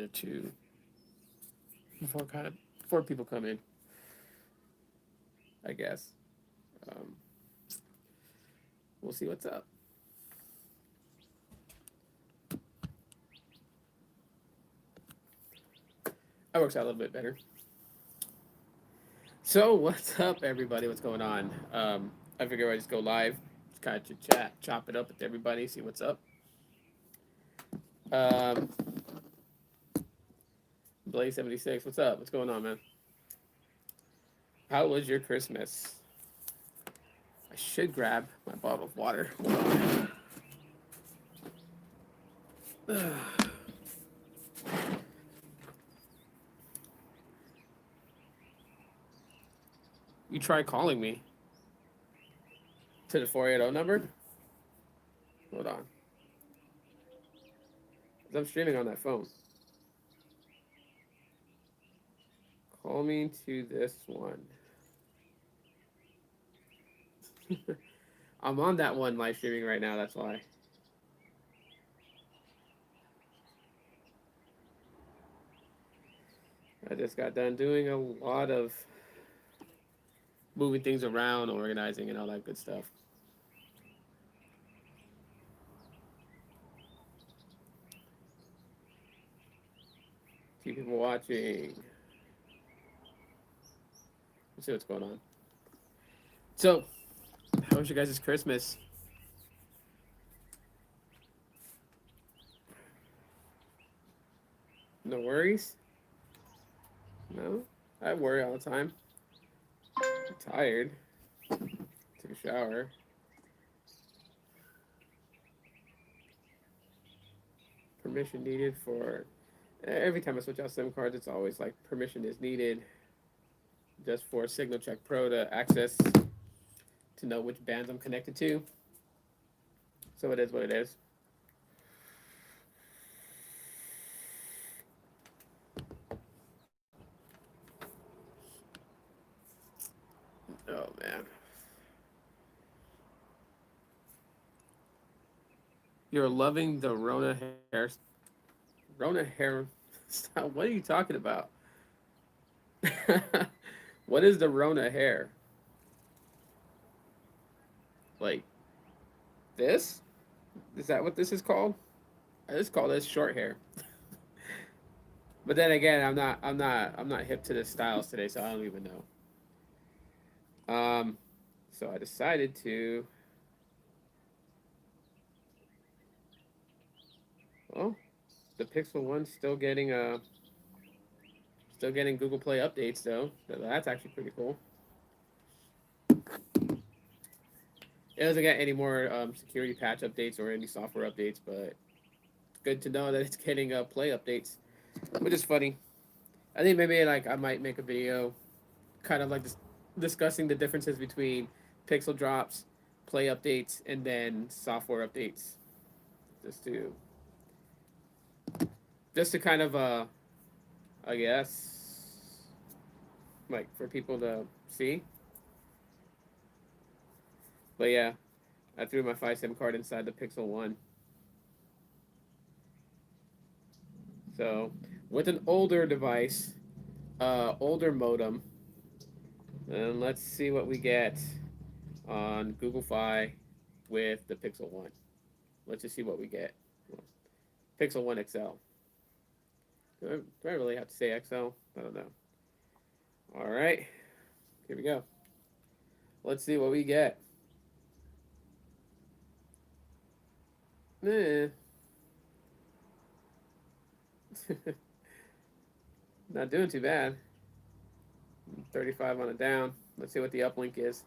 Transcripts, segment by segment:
or two before people come in, I guess. Um, we'll see what's up. That works out a little bit better. So what's up, everybody? What's going on? I figure I just go live, just kind of chit chat, chop it up with everybody, see what's up. Um, Blaze76, what's up? What's going on, man? How was your Christmas? I should grab my bottle of water. You try calling me to the 480 number? Hold on. I'm streaming on that phone. Call me to this one. I'm on that one live streaming right now, that's why. I just got done doing a lot of moving things around, organizing, and all that good stuff. Few people watching. Let's see what's going on. So, how was your guys' Christmas? No worries? No? I worry all the time. I'm tired. Took a shower. Permission needed for... Every time I switch out SIM cards, it's always like permission is needed just for Signal Check Pro to access, to know which bands I'm connected to. So it is what it is. Oh, man. You're loving the Rona hair style. What are you talking about? What is the Rona hair? Like this? Is that what this is called? I just call this short hair. But then again, I'm not hip to the styles today, so I don't even know. So I decided to. Well, the Pixel One's still getting Google Play updates though. So that's actually pretty cool. It doesn't get any more security patch updates or any software updates, but it's good to know that it's getting Play updates, which is funny. I think maybe like I might make a video, kind of like discussing the differences between Pixel drops, Play updates, and then software updates, just to kind of I guess like for people to see. But yeah, I threw my 5 SIM card inside the Pixel One. So with an older device, older modem, and let's see what we get on Google Fi with the Pixel One. Let's just see what we get. Pixel One XL. Do I really have to say XL? I don't know. All right, here we go. Let's see what we get. Not doing too bad. 35 on a down. Let's see what the uplink is.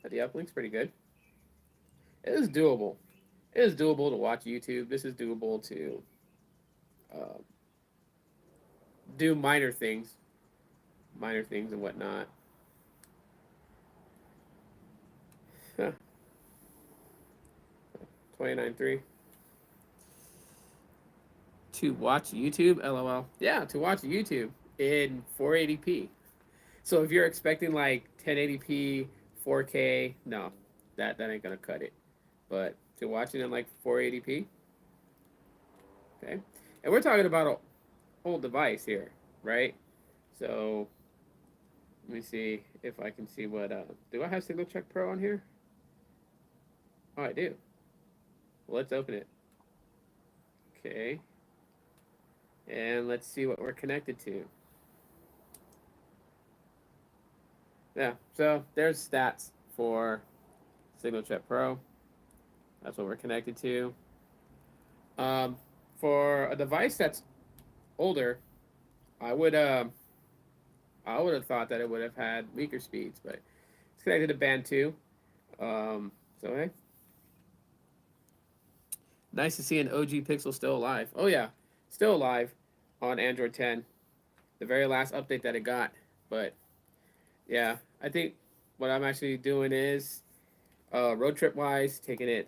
The uplink's pretty good. It is doable. It is doable to watch YouTube. This is doable to uh, do minor things and whatnot. Huh. 29.3. To watch YouTube? LOL. Yeah, to watch YouTube in 480p. So if you're expecting like 1080p, 4K, no, that ain't gonna cut it. But to watch it in like 480p, okay. And we're talking about an old device here, right? So let me see if I can see what. Do I have Signal Check Pro on here? Oh, I do. Well, let's open it. Okay. And let's see what we're connected to. Yeah, so there's stats for Signal Check Pro. That's what we're connected to. Um, for a device that's older, I would I would have thought that it would have had weaker speeds, but it's connected to band two. So hey, nice to see an OG Pixel still alive. Oh yeah, still alive on Android 10, the very last update that it got. But yeah, I think what I'm actually doing is road trip wise, taking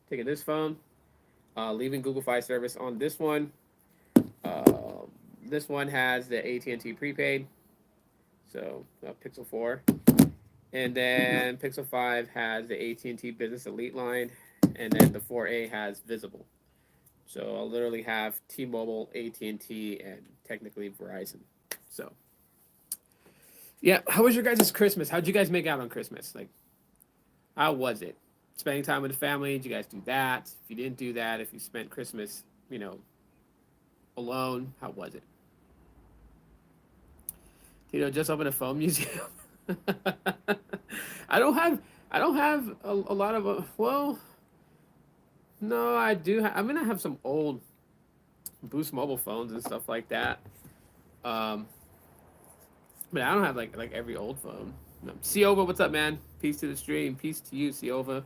this phone, leaving Google Fi service on this one. Uh, this one has the AT&T prepaid, so Pixel 4, and then Pixel 5 has the AT&T Business Elite line, and then the 4A has Visible. So I'll literally have T-Mobile, AT&T, and technically Verizon. So yeah, how was your guys' Christmas? How'd you guys make out on Christmas? Like, how was it? Spending time with the family? Did you guys do that? If you didn't do that, if you spent Christmas, alone, how was it? Just open a phone museum. I don't have I don't have a lot of well, no, I do. I have some old Boost mobile phones and stuff like that. Um, but I don't have like every old phone. No. Ciova, what's up, man? Peace to the stream. Peace to you, Ciova.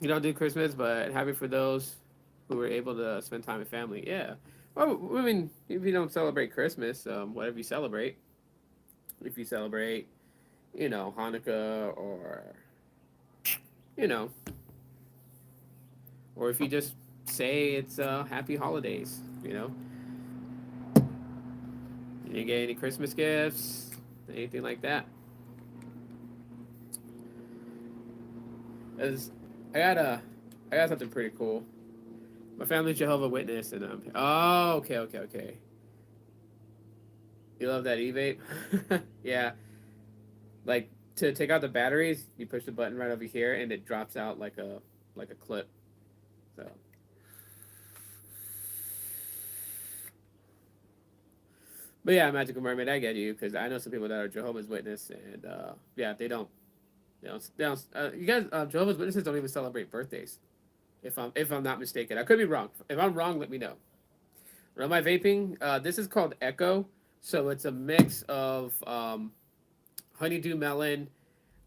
You don't do Christmas, but happy for those who were able to spend time with family. Yeah. Well, I mean, if you don't celebrate Christmas, whatever you celebrate, if you celebrate, Hanukkah you know, or if you just say it's happy holidays, you didn't get any Christmas gifts, anything like that. As I got a, I got something pretty cool. My family's Jehovah Witness, and oh, okay, okay, okay. You love that e-vape? Yeah, like to take out the batteries, you push the button right over here, and it drops out like a clip. So, but yeah, Magical Mermaid, I get you because I know some people that are Jehovah's Witness, and yeah, they don't. You guys, Jehovah's Witnesses don't even celebrate birthdays. If I'm not mistaken, I could be wrong. If I'm wrong, let me know. What am I vaping? This is called Echo, so it's a mix of honeydew melon,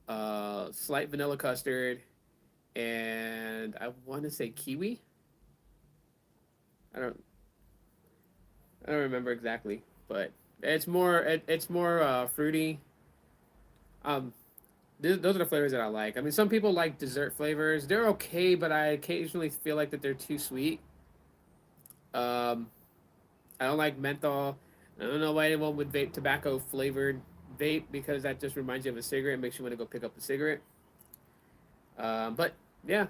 slight vanilla custard, and I want to say kiwi. I don't I don't remember exactly, but it's more fruity. Um, those are the flavors that I like. I mean, some people like dessert flavors. They're okay, but I occasionally feel like that they're too sweet. Um, I don't like menthol. I don't know why anyone would vape tobacco flavored vape because that just reminds you of a cigarette and makes you want to go pick up a cigarette. But yeah,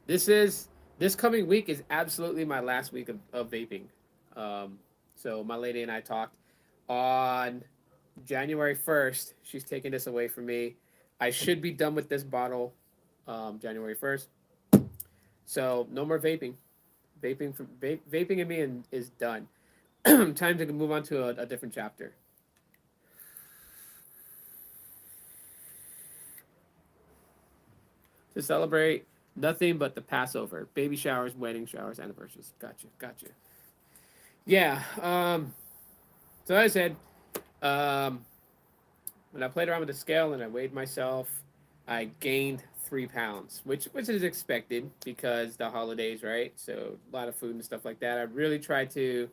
this is this coming week is absolutely my last week of vaping. Um, so my lady and I talked on January 1st. She's taking this away from me. I should be done with this bottle January 1st. So no more vaping. Vaping in me is done. Time to move on to a different chapter. To celebrate nothing but the Passover, baby showers, wedding showers, anniversaries. Gotcha, gotcha. Yeah. So I said, um, when I played around with the scale and I weighed myself, I gained 3 pounds, which is expected because the holidays, right? So a lot of food and stuff like that. I really tried to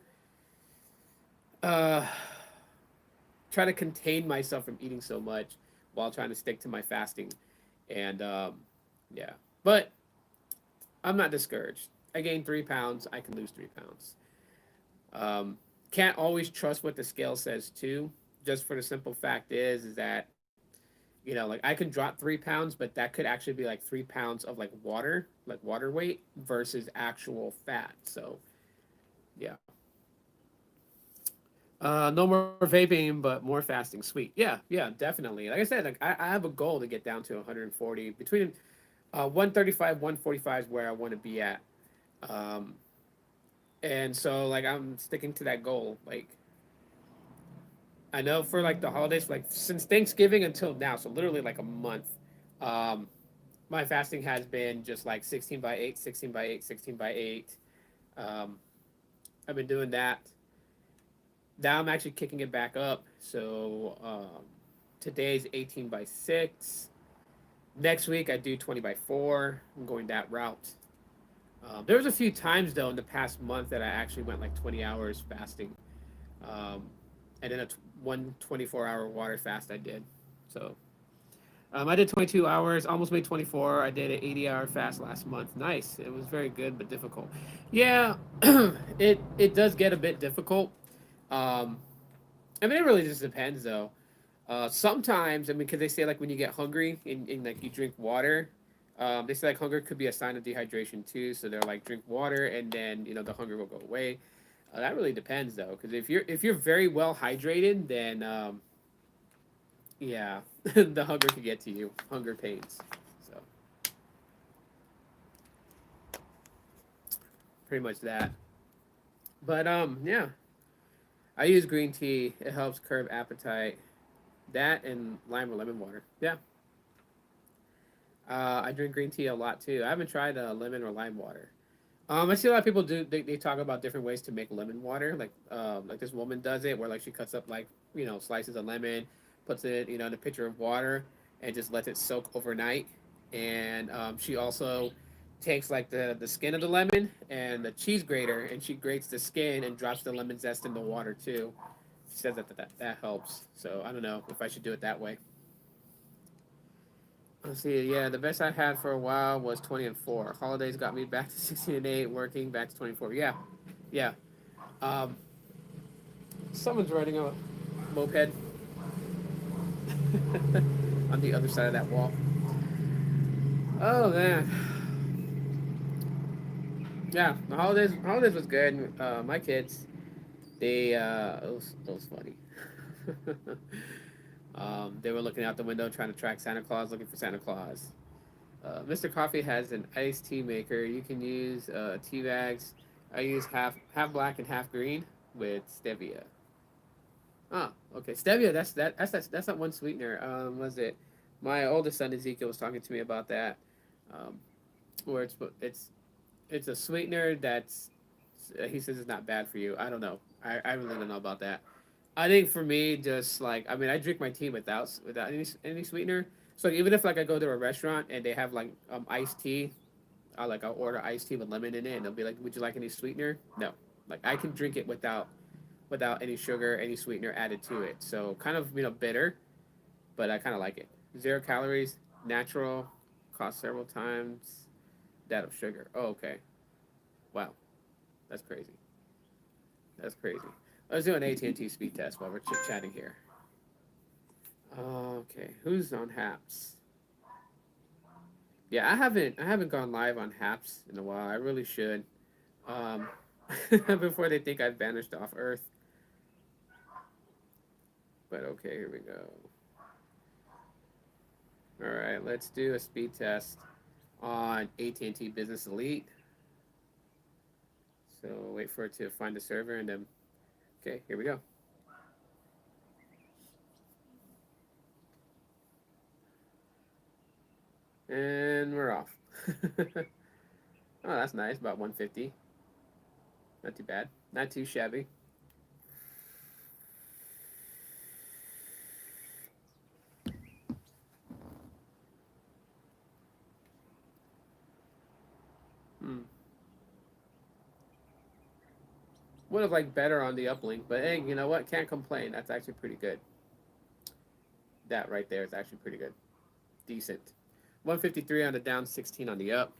uh, try to contain myself from eating so much while trying to stick to my fasting, and yeah, but I'm not discouraged. I gained 3 pounds. I can lose 3 pounds. Um, can't always trust what the scale says too. Just for the simple fact is that like I can drop 3 pounds, but that could actually be like 3 pounds of like water weight versus actual fat. So Yeah. No more vaping, but more fasting. Sweet. Yeah, yeah, definitely. Like I said, like I have a goal to get down to 140. Between 135, 145 is where I want to be at. Um, and so like I'm sticking to that goal. Like I know for like the holidays, like since Thanksgiving until now, so literally like a month. Um, my fasting has been just like 16 by 8, 16 by 8, 16 by 8. Um, I've been doing that. Now I'm actually kicking it back up. So today's 18 by 6. Next week I do 20 by 4. I'm going that route. There was a few times though in the past month that I actually went like 20 hours fasting. Um, and then one 24-hour water fast I did. So I did 22 hours, almost made 24. I did an 80-hour fast last month. Nice. It was very good, but difficult. Yeah, it does get a bit difficult. Um, I mean, it really just depends, though. Sometimes, I mean, because they say like when you get hungry and like you drink water, they say like hunger could be a sign of dehydration too. So they're like drink water and then the hunger will go away. That really depends though, because if you're very well hydrated, then yeah, the hunger could get to you. Hunger pains. So pretty much that. But yeah, I use green tea. It helps curb appetite. That and lime or lemon water. Yeah, I drink green tea a lot too. I haven't tried lemon or lime water. I see a lot of people do. They talk about different ways to make lemon water. Like this woman does it, where like she cuts up like slices of lemon, puts it in a pitcher of water, and just lets it soak overnight. And she also takes like the skin of the lemon and the cheese grater, and she grates the skin and drops the lemon zest in the water too. She says that helps. So I don't know if I should do it that way. Let's see. Yeah, the best I had for a while was 20 and 4. Holidays got me back to 16 and 8. Working back to 24. Yeah, yeah. Um, someone's riding a moped on the other side of that wall. Oh man, yeah. The holidays was good. My kids, it was funny. They were looking out the window trying to track Santa Claus, looking for Santa Claus. Mr. Coffee has an iced tea maker. You can use tea bags. I use half black and half green with stevia. Ah, okay. Stevia. That's not one sweetener. Was it? My oldest son Ezekiel was talking to me about that. Um, where it's a sweetener that's he says it's not bad for you. I don't know. I really don't know about that. I think for me, just like I mean, I drink my tea without any sweetener. So even if like I go to a restaurant and they have like iced tea, I'll order iced tea with lemon in it, and they'll be like, "Would you like any sweetener?" No, like I can drink it without any sugar, any sweetener added to it. So kind of bitter, but I kind of like it. 0 calories, natural, cost several times that of sugar. Oh, okay. Wow, that's crazy. That's crazy. Let's do an AT&T speed test while we're chit chatting here. Okay, who's on Haps? Yeah, I haven't gone live on Haps in a while. I really should. Um, before they think I've vanished off Earth. But okay, here we go. All right, let's do a speed test on AT&T Business Elite. So wait for it to find the server and then okay, here we go. And we're off. Oh, that's nice. About 150. Not too bad. Not too shabby. Hmm. Would have liked better on the uplink, but hey, you know what? Can't complain. That's actually pretty good. That right there is actually pretty good. Decent. 153 on the down, 16 on the up.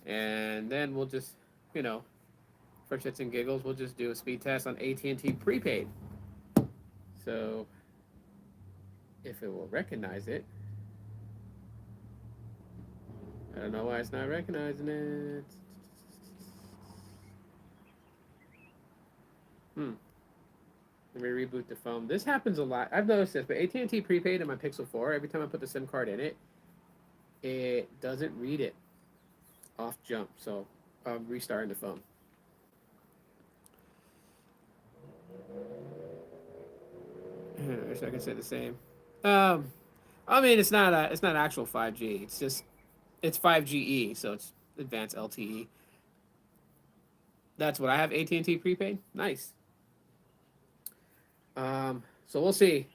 And then we'll just, you know, for shits and giggles, we'll just do a speed test on AT&T prepaid. So if it will recognize it, I don't know why it's not recognizing it. Hmm. Let me reboot the phone. This happens a lot. I've noticed this, but AT&T prepaid in my Pixel 4, every time I put the SIM card in it, it doesn't read it off jump. So I'm restarting the phone. I wish I could say the same. Um, I mean, it's not actual 5G. It's just it's 5GE, so it's advanced LTE. That's what I have AT&T prepaid. Nice. So we'll see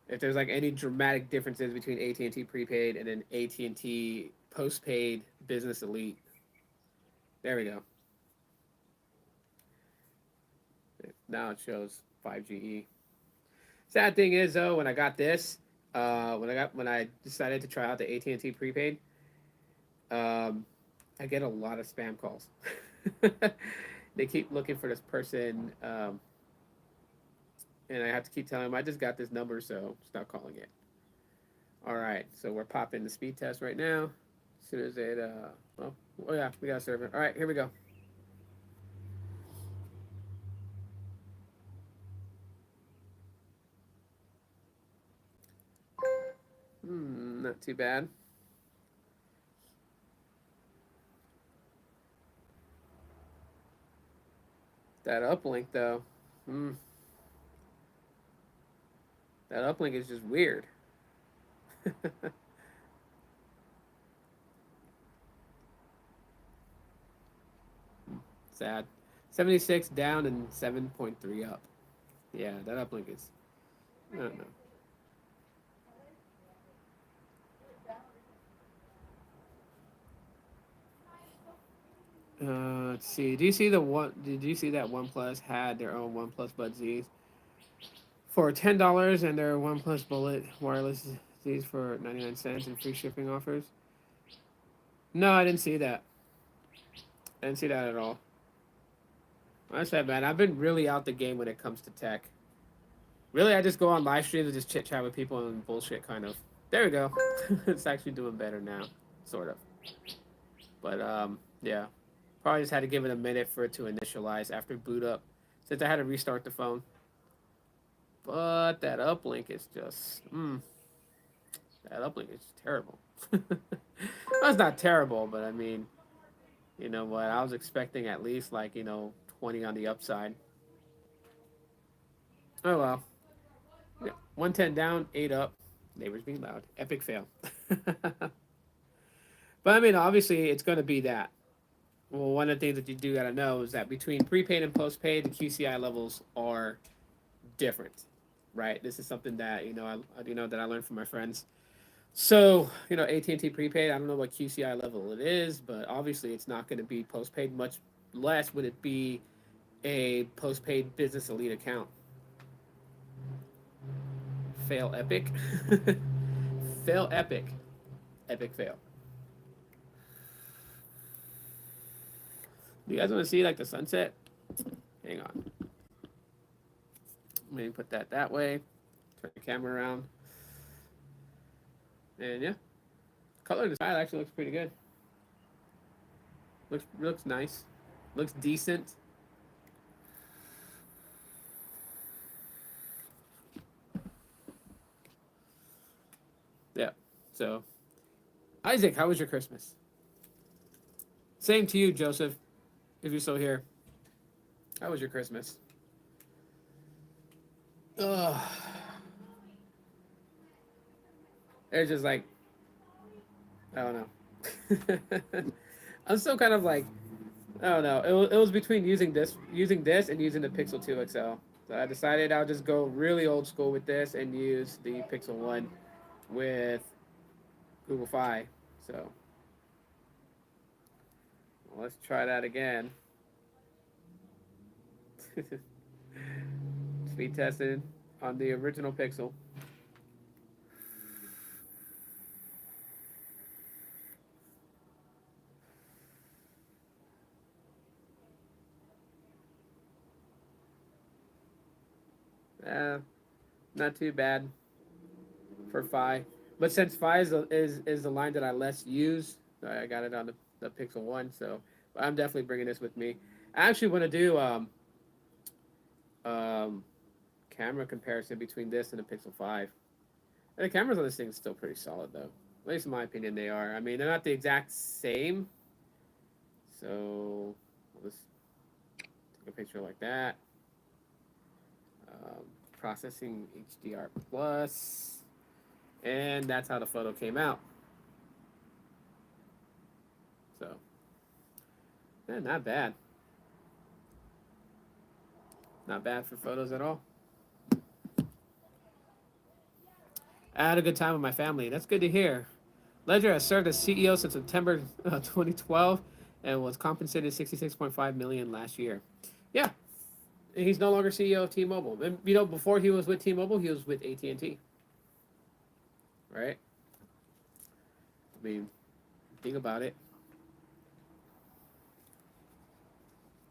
if there's like any dramatic differences between AT&T prepaid and then AT&T postpaid business elite. There we go. Now it shows 5GE. Sad thing is though, when I got this, when I decided to try out the AT&T prepaid, um, I get a lot of spam calls. They keep looking for this person, and I have to keep telling them I just got this number, so stop calling it. All right, so we're popping the speed test right now. As soon as it, oh yeah, we got a server. All right, here we go. Not too bad. That uplink though, hmm, that uplink is just weird. Sad. 76 down and 7.3 up. Yeah, that uplink is. I don't know. Let's see. Do you see the one? Did you see that OnePlus had their own OnePlus Bud Z's for $10 and their OnePlus Bullet wireless Z's for 99 cents and free shipping offers? No, I didn't see that. I didn't see that at all. I said, man, I've been really out the game when it comes to tech. Really, I just go on live streams and just chit chat with people and bullshit, kind of. There we go. It's actually doing better now, sort of. But yeah, probably just had to give it a minute for it to initialize after boot up, since I had to restart the phone. But that uplink is just, that uplink is terrible. Well, it's not terrible, but I mean, you know what? I was expecting at least like 20 on the upside. Oh well. Yeah. 110 down, 8 up. Neighbors being loud. Epic fail. But I mean, obviously, it's going to be that. Well, one of the things that you do got to know is that between prepaid and postpaid, the QCI levels are different, right? This is something that that I learned from my friends. So AT&T prepaid. I don't know what QCI level it is, but obviously, it's not going to be postpaid. Much less would it be a postpaid business elite account. Fail epic. Fail epic. Epic fail. Do you guys want to see like the sunset? Hang on. Maybe put that way. Turn the camera around. And yeah, color of the sky actually looks pretty good. Looks nice. Looks decent. Yeah. So, Isaac, how was your Christmas? Same to you, Joseph, if you're still here. How was your Christmas? Ugh. It's just like I don't know. I'm still kind of like I don't know. It was between using this, and using the Pixel 2 XL. So I decided I'll just go really old school with this and use the Pixel 1 with Google Fi. So let's try that again. Speed tested on the original Pixel. Uh, Not too bad for Fi. But since Fi is the line that I less use, I got it on the Pixel 1. So I'm definitely bringing this with me. I actually want to do camera comparison between this and the Pixel 5. And the cameras on this thing is still pretty solid, though. At least in my opinion, they are. I mean, they're not the exact same. So, I'll just take a picture like that. Um, Processing HDR plus. And that's how the photo came out. So, yeah, not bad. Not bad for photos at all. I had a good time with my family. That's good to hear. Ledger has served as CEO since September 2012 and was compensated 66.5 million last year. Yeah, he's no longer CEO of T-Mobile. And you know, before he was with T-Mobile, he was with AT&T. Right? I mean, think about it.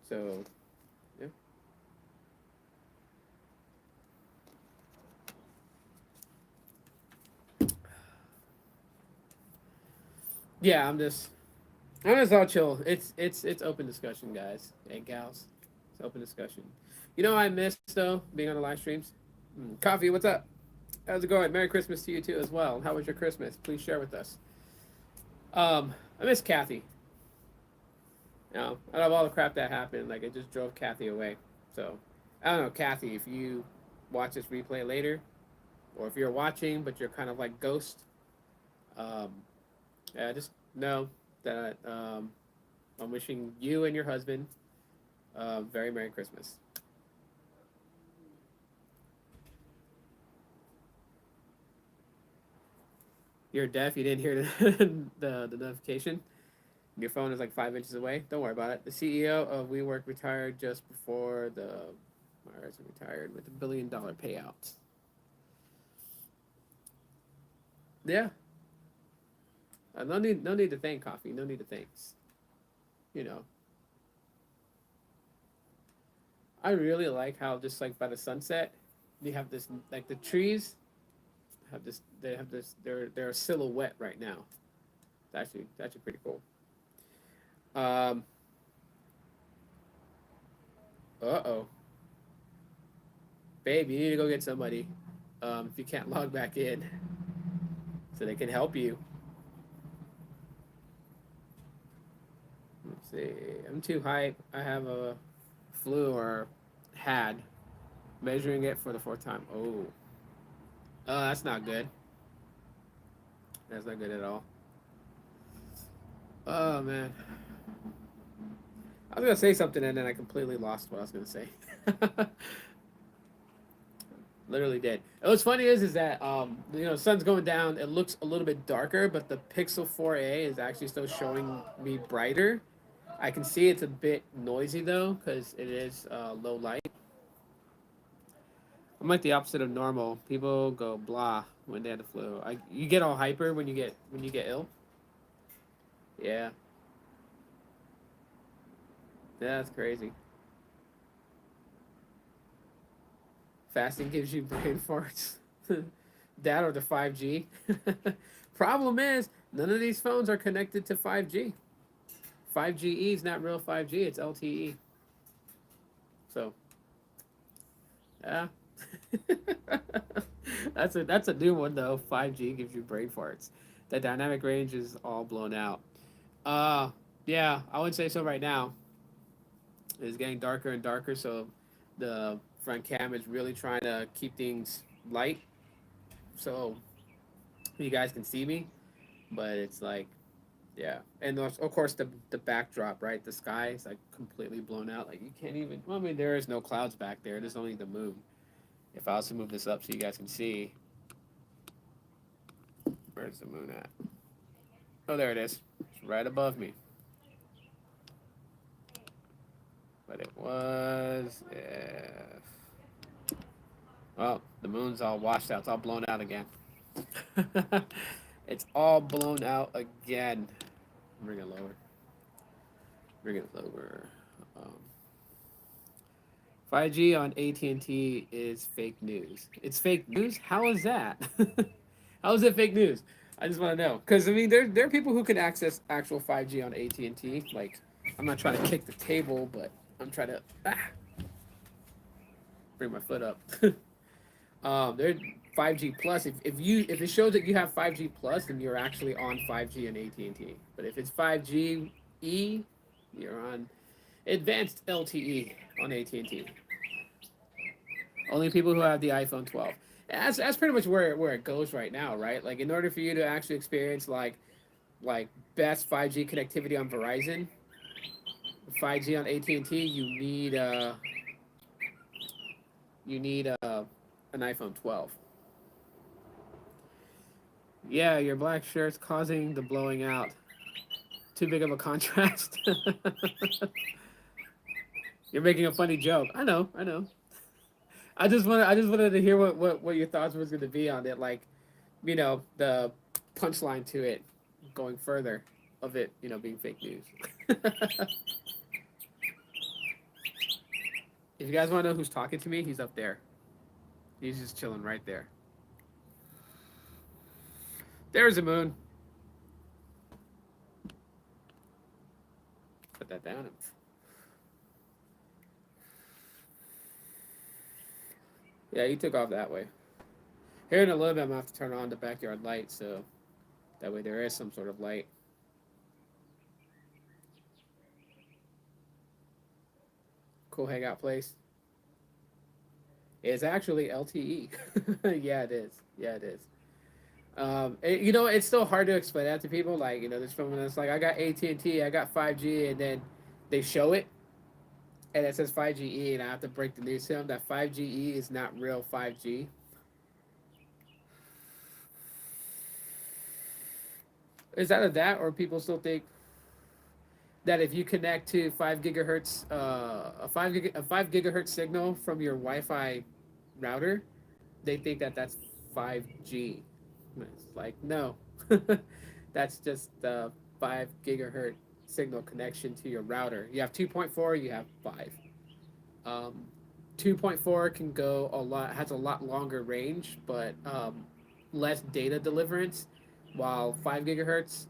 So, yeah. Yeah, I'm just all chill. It's open discussion, guys and gals. It's open discussion. You know, I miss though being on the live streams. Coffee, what's up? How's it going? Merry Christmas to you too as well. How was your Christmas? Please share with us. I miss Kathy. You know, out of all the crap that happened, like it just drove Kathy away. So I don't know, Kathy, if you watch this replay later, or if you're watching but you're kind of like ghost, um, yeah, just know that I'm wishing you and your husband very Merry Christmas. You're deaf. You didn't hear the notification. Your phone is like 5 inches away. Don't worry about it. The CEO of WeWork retired just before the Myers retired with $1 billion payout. Yeah. No need to thank Coffee. No need to thanks. You know, I really like how just like by the sunset, you have this like the trees have this. They have this. They're a silhouette right now. It's actually pretty cool. Um. Oh, babe, you need to go get somebody. If you can't log back in, so they can help you. Let's see. I'm too hype. I have a flu or had measuring it for the fourth time. Oh, that's not good. That's not good at all. Oh man, I was gonna say something and then I completely lost what I was gonna say. Literally did. And what's funny is that you know, sun's going down. It looks a little bit darker, but the Pixel 4a is actually still showing me brighter. I can see it's a bit noisy though, because it is low light. I'm like the opposite of normal. People go blah when they have the flu. You get all hyper when you get ill. Yeah, yeah, that's crazy. Fasting gives you brain farts. That or the 5G. Problem is, none of these phones are connected to 5G. 5GE is not real 5G, it's LTE. So, yeah. That's a new one though. 5G gives you brain farts. The dynamic range is all blown out. Uh yeah, I would say so right now. It's getting darker and darker, so the front cam is really trying to keep things light so you guys can see me. But it's like, yeah, and of course the backdrop, right? The sky is like completely blown out. Like you can't even. Well, I mean, there is no clouds back there. There's only the moon. If I was to move this up so you guys can see, where's the moon at? Oh, there it is. It's right above me. But it was. Well, the moon's all washed out. It's all blown out again. It's all blown out again. Bring it lower. Bring it lower. Um, 5G on AT&T is fake news. It's fake news? How is that? How is it fake news? I just want to know. Because, I mean, there are people who can access actual 5G on AT&T. Like, I'm not trying to kick the table, but I'm trying to bring my foot up. They're 5G plus. If it shows that you have 5G plus, then you're actually on 5G on AT&T. But if it's 5G E, you're on advanced LTE on AT&T. Only people who have the iPhone 12. That's pretty much where it goes right now, right? Like in order for you to actually experience like best 5G connectivity on Verizon, 5G on AT&T, you need an iPhone 12. Yeah, your black shirt's causing the blowing out. Too big of a contrast. You're making a funny joke. I know, I know. I just wanted to hear what your thoughts was going to be on it, like the punchline to it, going further of it, being fake news. If you guys want to know who's talking to me, he's up there. He's just chilling right there. There's the moon. Put that down. Yeah, he took off that way. Here in a little bit, I'm gonna have to turn on the backyard light, so that way there is some sort of light. Cool hangout place. It's actually LTE. Yeah, it is. Yeah, it is. It's still hard to explain that to people. Like, there's someone that's like, I got AT&T, I got 5G, and then they show it, and it says 5GE, and I have to break the news to them that 5GE is not real 5G. Is that or people still think that if you connect to 5 gigahertz, a 5 gigahertz signal from your Wi-Fi router, they think that that's 5G. It's like, no, that's just the 5 gigahertz signal connection to your router. You have 2.4, you have 5. Um, 2.4 can go a lot, has a lot longer range, but less data deliverance, while 5 gigahertz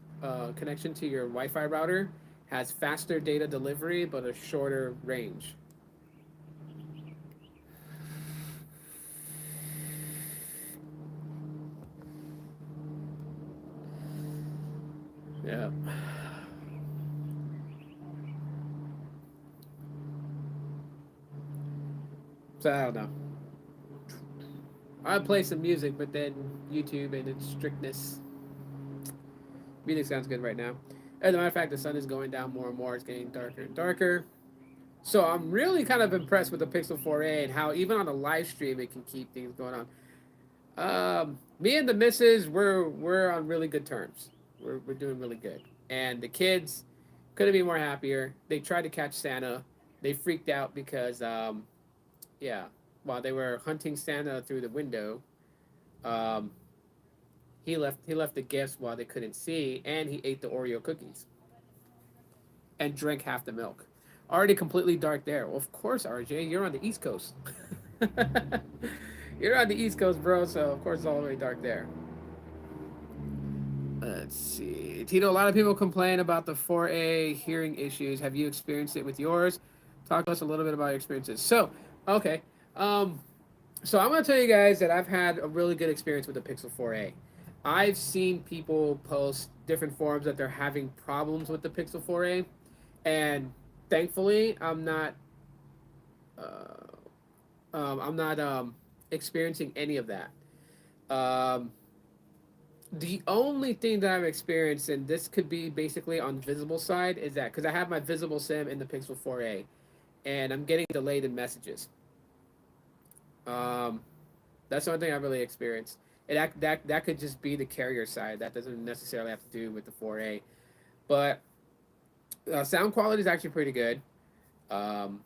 connection to your Wi-Fi router has faster data delivery but a shorter range. Yeah. So I don't know. I play some music, but then YouTube and its strictness. Music sounds good right now. As a matter of fact, the sun is going down more and more. It's getting darker and darker. So I'm really kind of impressed with the Pixel 4a and how even on a live stream it can keep things going on. Me and the missus, we're on really good terms. We're doing really good, and the kids couldn't be more happier. They tried to catch Santa. They freaked out because yeah, while they were hunting Santa through the window, um, he left the gifts while they couldn't see, and he ate the Oreo cookies and drank half the milk. Already completely dark there. Well, of course, RJ, you're on the East Coast. You're on the East Coast, bro. So of course it's all the way dark there. Let's see. Tito, a lot of people complain about the 4A hearing issues. Have you experienced it with yours? Talk to us a little bit about your experiences. Okay. Um, so I'm going to tell you guys that I've had a really good experience with the Pixel 4A. I've seen people post different forums that they're having problems with the Pixel 4A, and thankfully, I'm not experiencing any of that. Um, the only thing that I've experienced, and this could be basically on visible side, is that because I have my visible SIM in the Pixel 4a, and I'm getting delayed in messages. Um, that's the only thing I really experienced. That could just be the carrier side. That doesn't necessarily have to do with the 4a. But sound quality is actually pretty good. Um,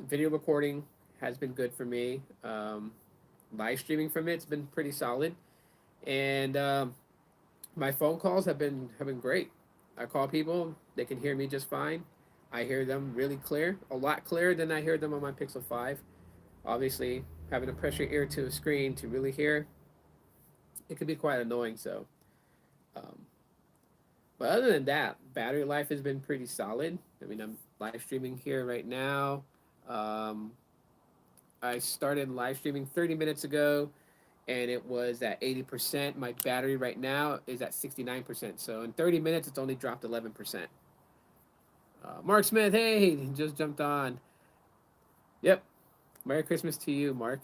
Video recording has been good for me. Live streaming from it's been pretty solid, and my phone calls have been great. I call people, they can hear me just fine. I hear them really clear, a lot clearer than I hear them on my Pixel 5. Obviously, having to press your ear to a screen to really hear, it can be quite annoying. Um, but other than that, battery life has been pretty solid. I mean, I'm live streaming here right now. Um, I started live streaming 30 minutes ago. and it was at 80%. My battery right now is at 69%. So in 30 minutes, it's only dropped 11%. Mark Smith, hey, just jumped on. Yep. Merry Christmas to you, Mark.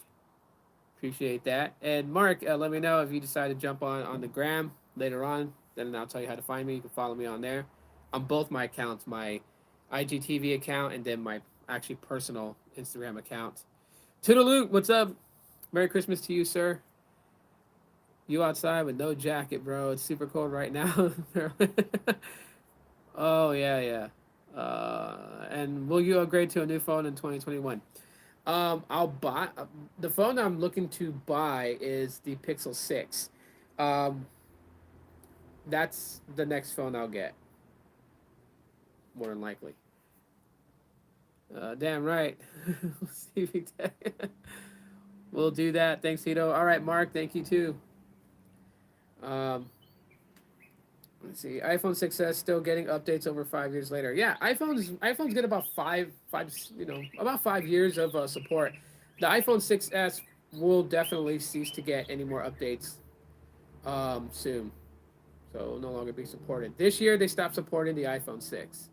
Appreciate that. And Mark, let me know if you decide to jump on the gram later on. Then I'll tell you how to find me. You can follow me on there, on both my accounts, my IGTV account and then my actually personal Instagram account. Toodaloo, what's up? Merry Christmas to you, sir. You outside with no jacket, bro. It's super cold right now. Oh yeah, yeah. And will you upgrade to a new phone in 2021? I'll buy the phone I'm looking to buy is the Pixel 6. Um, that's the next phone I'll get, more than likely. Damn right. We'll do that. Thanks, Tito. All right, Mark. Thank you too. Um, let's see. iPhone 6s still getting updates over 5 years later. Yeah, iPhones get about about 5 years of support. The iPhone 6s will definitely cease to get any more updates soon. So it will no longer be supported. This year they stopped supporting the iPhone 6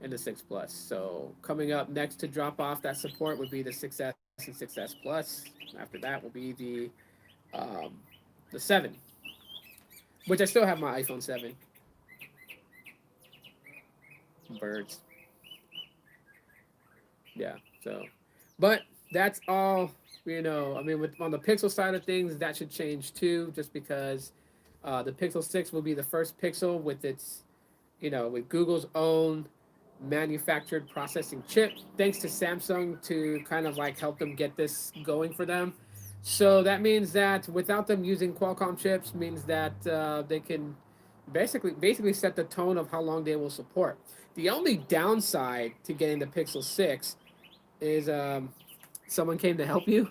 and the 6 Plus. So coming up next to drop off that support would be the 6S and 6S Plus. After that will be um, the 7, which I still have my iPhone 7. Birds. Yeah. So, but that's all. I mean, with on the Pixel side of things, that should change too, just because the Pixel 6 will be the first Pixel with its, with Google's own manufactured processing chip, thanks to Samsung to kind of like help them get this going for them. So that means that without them using Qualcomm chips, means that they can basically set the tone of how long they will support. The only downside to getting the Pixel 6 is someone came to help you.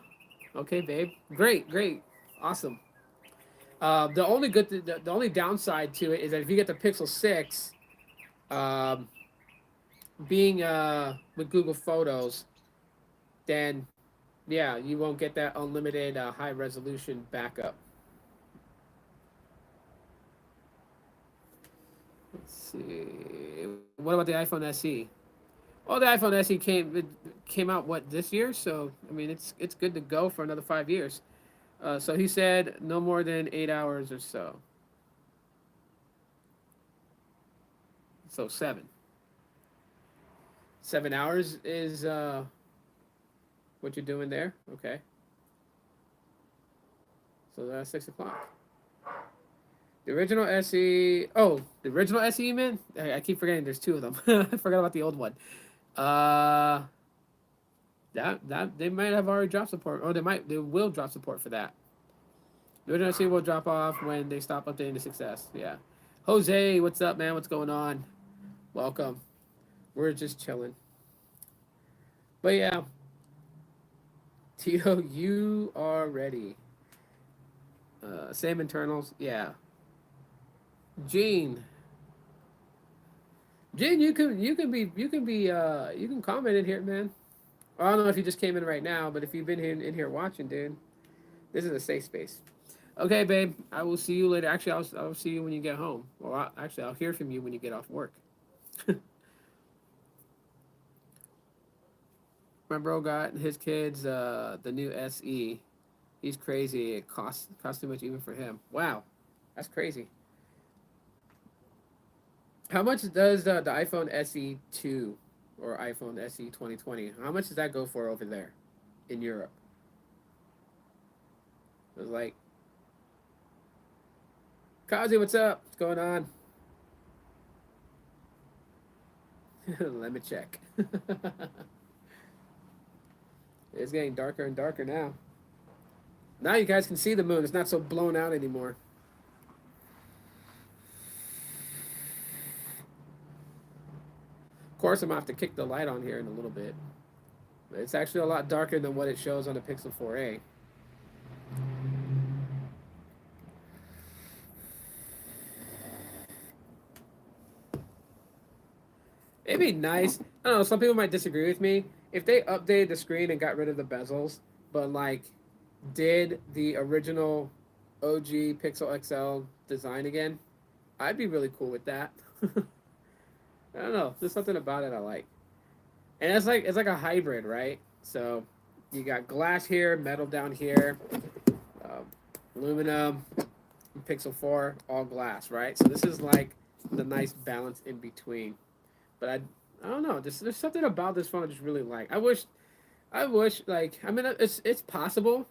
Okay, babe. Great, great, awesome. The only downside to it is that if you get the Pixel 6, um, being with Google Photos, then yeah, you won't get that unlimited high resolution backup. Let's see. What about the iPhone SE? Oh, the iPhone SE came out what this year, so I mean it's good to go for another 5 years. So he said no more than 8 hours or so. So 7 hours is what you're doing there. Okay, so that's 6 o'clock. The original SE. Oh, the original SE, man. I keep forgetting. There's two of them. I forgot about the old one. Uh, that they might have already dropped support, or they will drop support for that. The original SE will drop off when they stop updating the success. Yeah. Jose, what's up, man? What's going on? Welcome. We're just chilling. But yeah, Tito, you are ready. Same internals. Yeah. Gene, Gene, you can comment in here, man. I don't know if you just came in right now, but if you've been in here watching, dude, this is a safe space. Okay, babe. I will see you later. Actually, I'll see you when you get home. Or actually, I'll hear from you when you get off work. My bro got his kids the new SE. He's crazy. It costs too much even for him. Wow, that's crazy. How much does the iPhone SE 2 or iPhone SE 2020? How much does that go for over there in Europe? It was like, Kazi, what's up? What's going on? Let me check. It's getting darker and darker now. Now you guys can see the moon. It's not so blown out anymore. Of course, I'm gonna have to kick the light on here in a little bit. But it's actually a lot darker than what it shows on the Pixel 4a. It'd be nice. I don't know. Some people might disagree with me if they updated the screen and got rid of the bezels, but like did the original OG Pixel XL design again, I'd be really cool with that. I don't know. There's something about it I like, and it's like a hybrid, right? So you got glass here, metal down here, uh, aluminum, Pixel 4, all glass, right? So this is like the nice balance in between. But I don't know. There's something about this phone I just really like. I wish like I mean it's possible.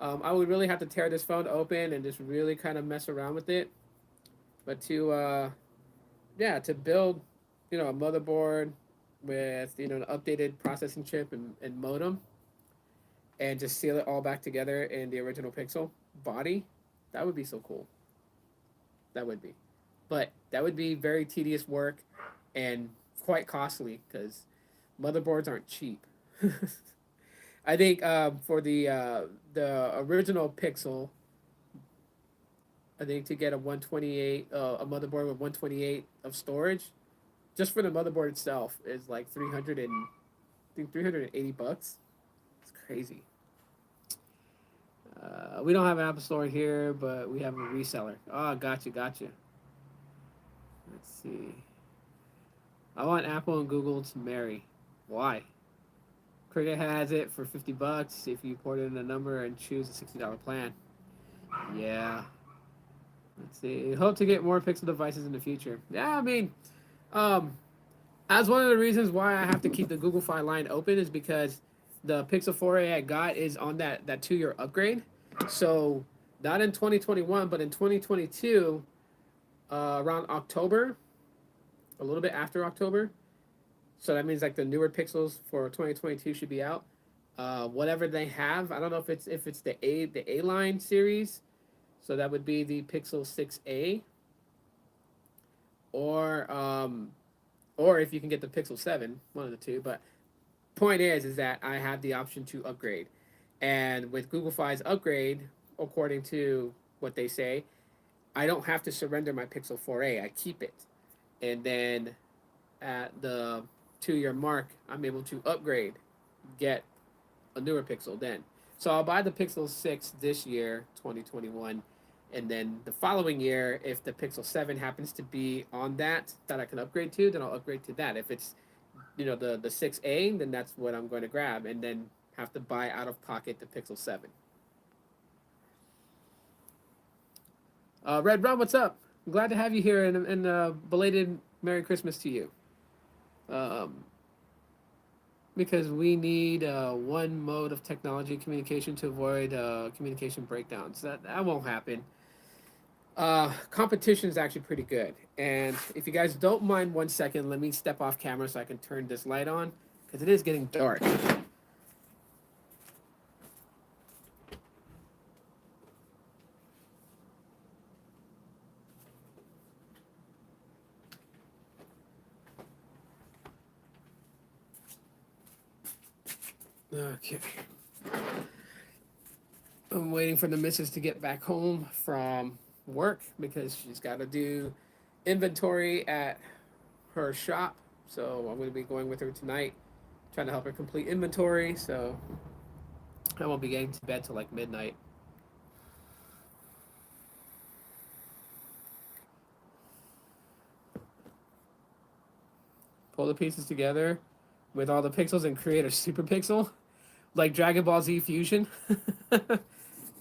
I would really have to tear this phone open and just really kind of mess around with it. But to yeah, to build, a motherboard with an updated processing chip and modem, and just seal it all back together in the original Pixel body, that would be so cool. That would be, but that would be very tedious work and quite costly because motherboards aren't cheap. I think for the original Pixel, I think to get a 128 a motherboard with 128 of storage, just for the motherboard itself is like 300 and I think $380. It's crazy. We don't have an Apple Store here, but we have a reseller. Oh, gotcha. Let's see. I want Apple and Google to marry. Why? Cricket has it for $50 if you port in a number and choose a $60 plan. Yeah. Let's see. Hope to get more Pixel devices in the future. Yeah, I mean, um, as one of the reasons why I have to keep the Google Fi line open is because the Pixel 4a I got is on that 2 year upgrade. So not in 2021, but in 2022, around October, a little bit after October. So that means like the newer Pixels for 2022 should be out. Whatever they have, I don't know if it's the A line series. So that would be the Pixel 6a, or or if you can get the Pixel 7, one of the two. But point is that I have the option to upgrade, and with Google Fi's upgrade, according to what they say, I don't have to surrender my Pixel 4a. I keep it, and then at the 2 year mark, I'm able to upgrade, get a newer Pixel then. So I'll buy the Pixel 6 this year, 2021, and then the following year, if the Pixel 7 happens to be on that I can upgrade to, then I'll upgrade to that. If it's the 6A, then that's what I'm going to grab, and then have to buy out of pocket the Pixel 7. Red Rum, what's up? I'm glad to have you here, and belated Merry Christmas to you. Um, because we need one mode of technology communication to avoid communication breakdowns. That won't happen. Competition is actually pretty good. And if you guys don't mind 1 second, let me step off camera so I can turn this light on because it is getting dark. Okay. I'm waiting for the missus to get back home from work because she's got to do inventory at her shop. So I'm going to be going with her tonight, trying to help her complete inventory. So I won't be getting to bed till like midnight. Pull the pieces together with all the pixels and create a super pixel, like Dragon Ball Z Fusion.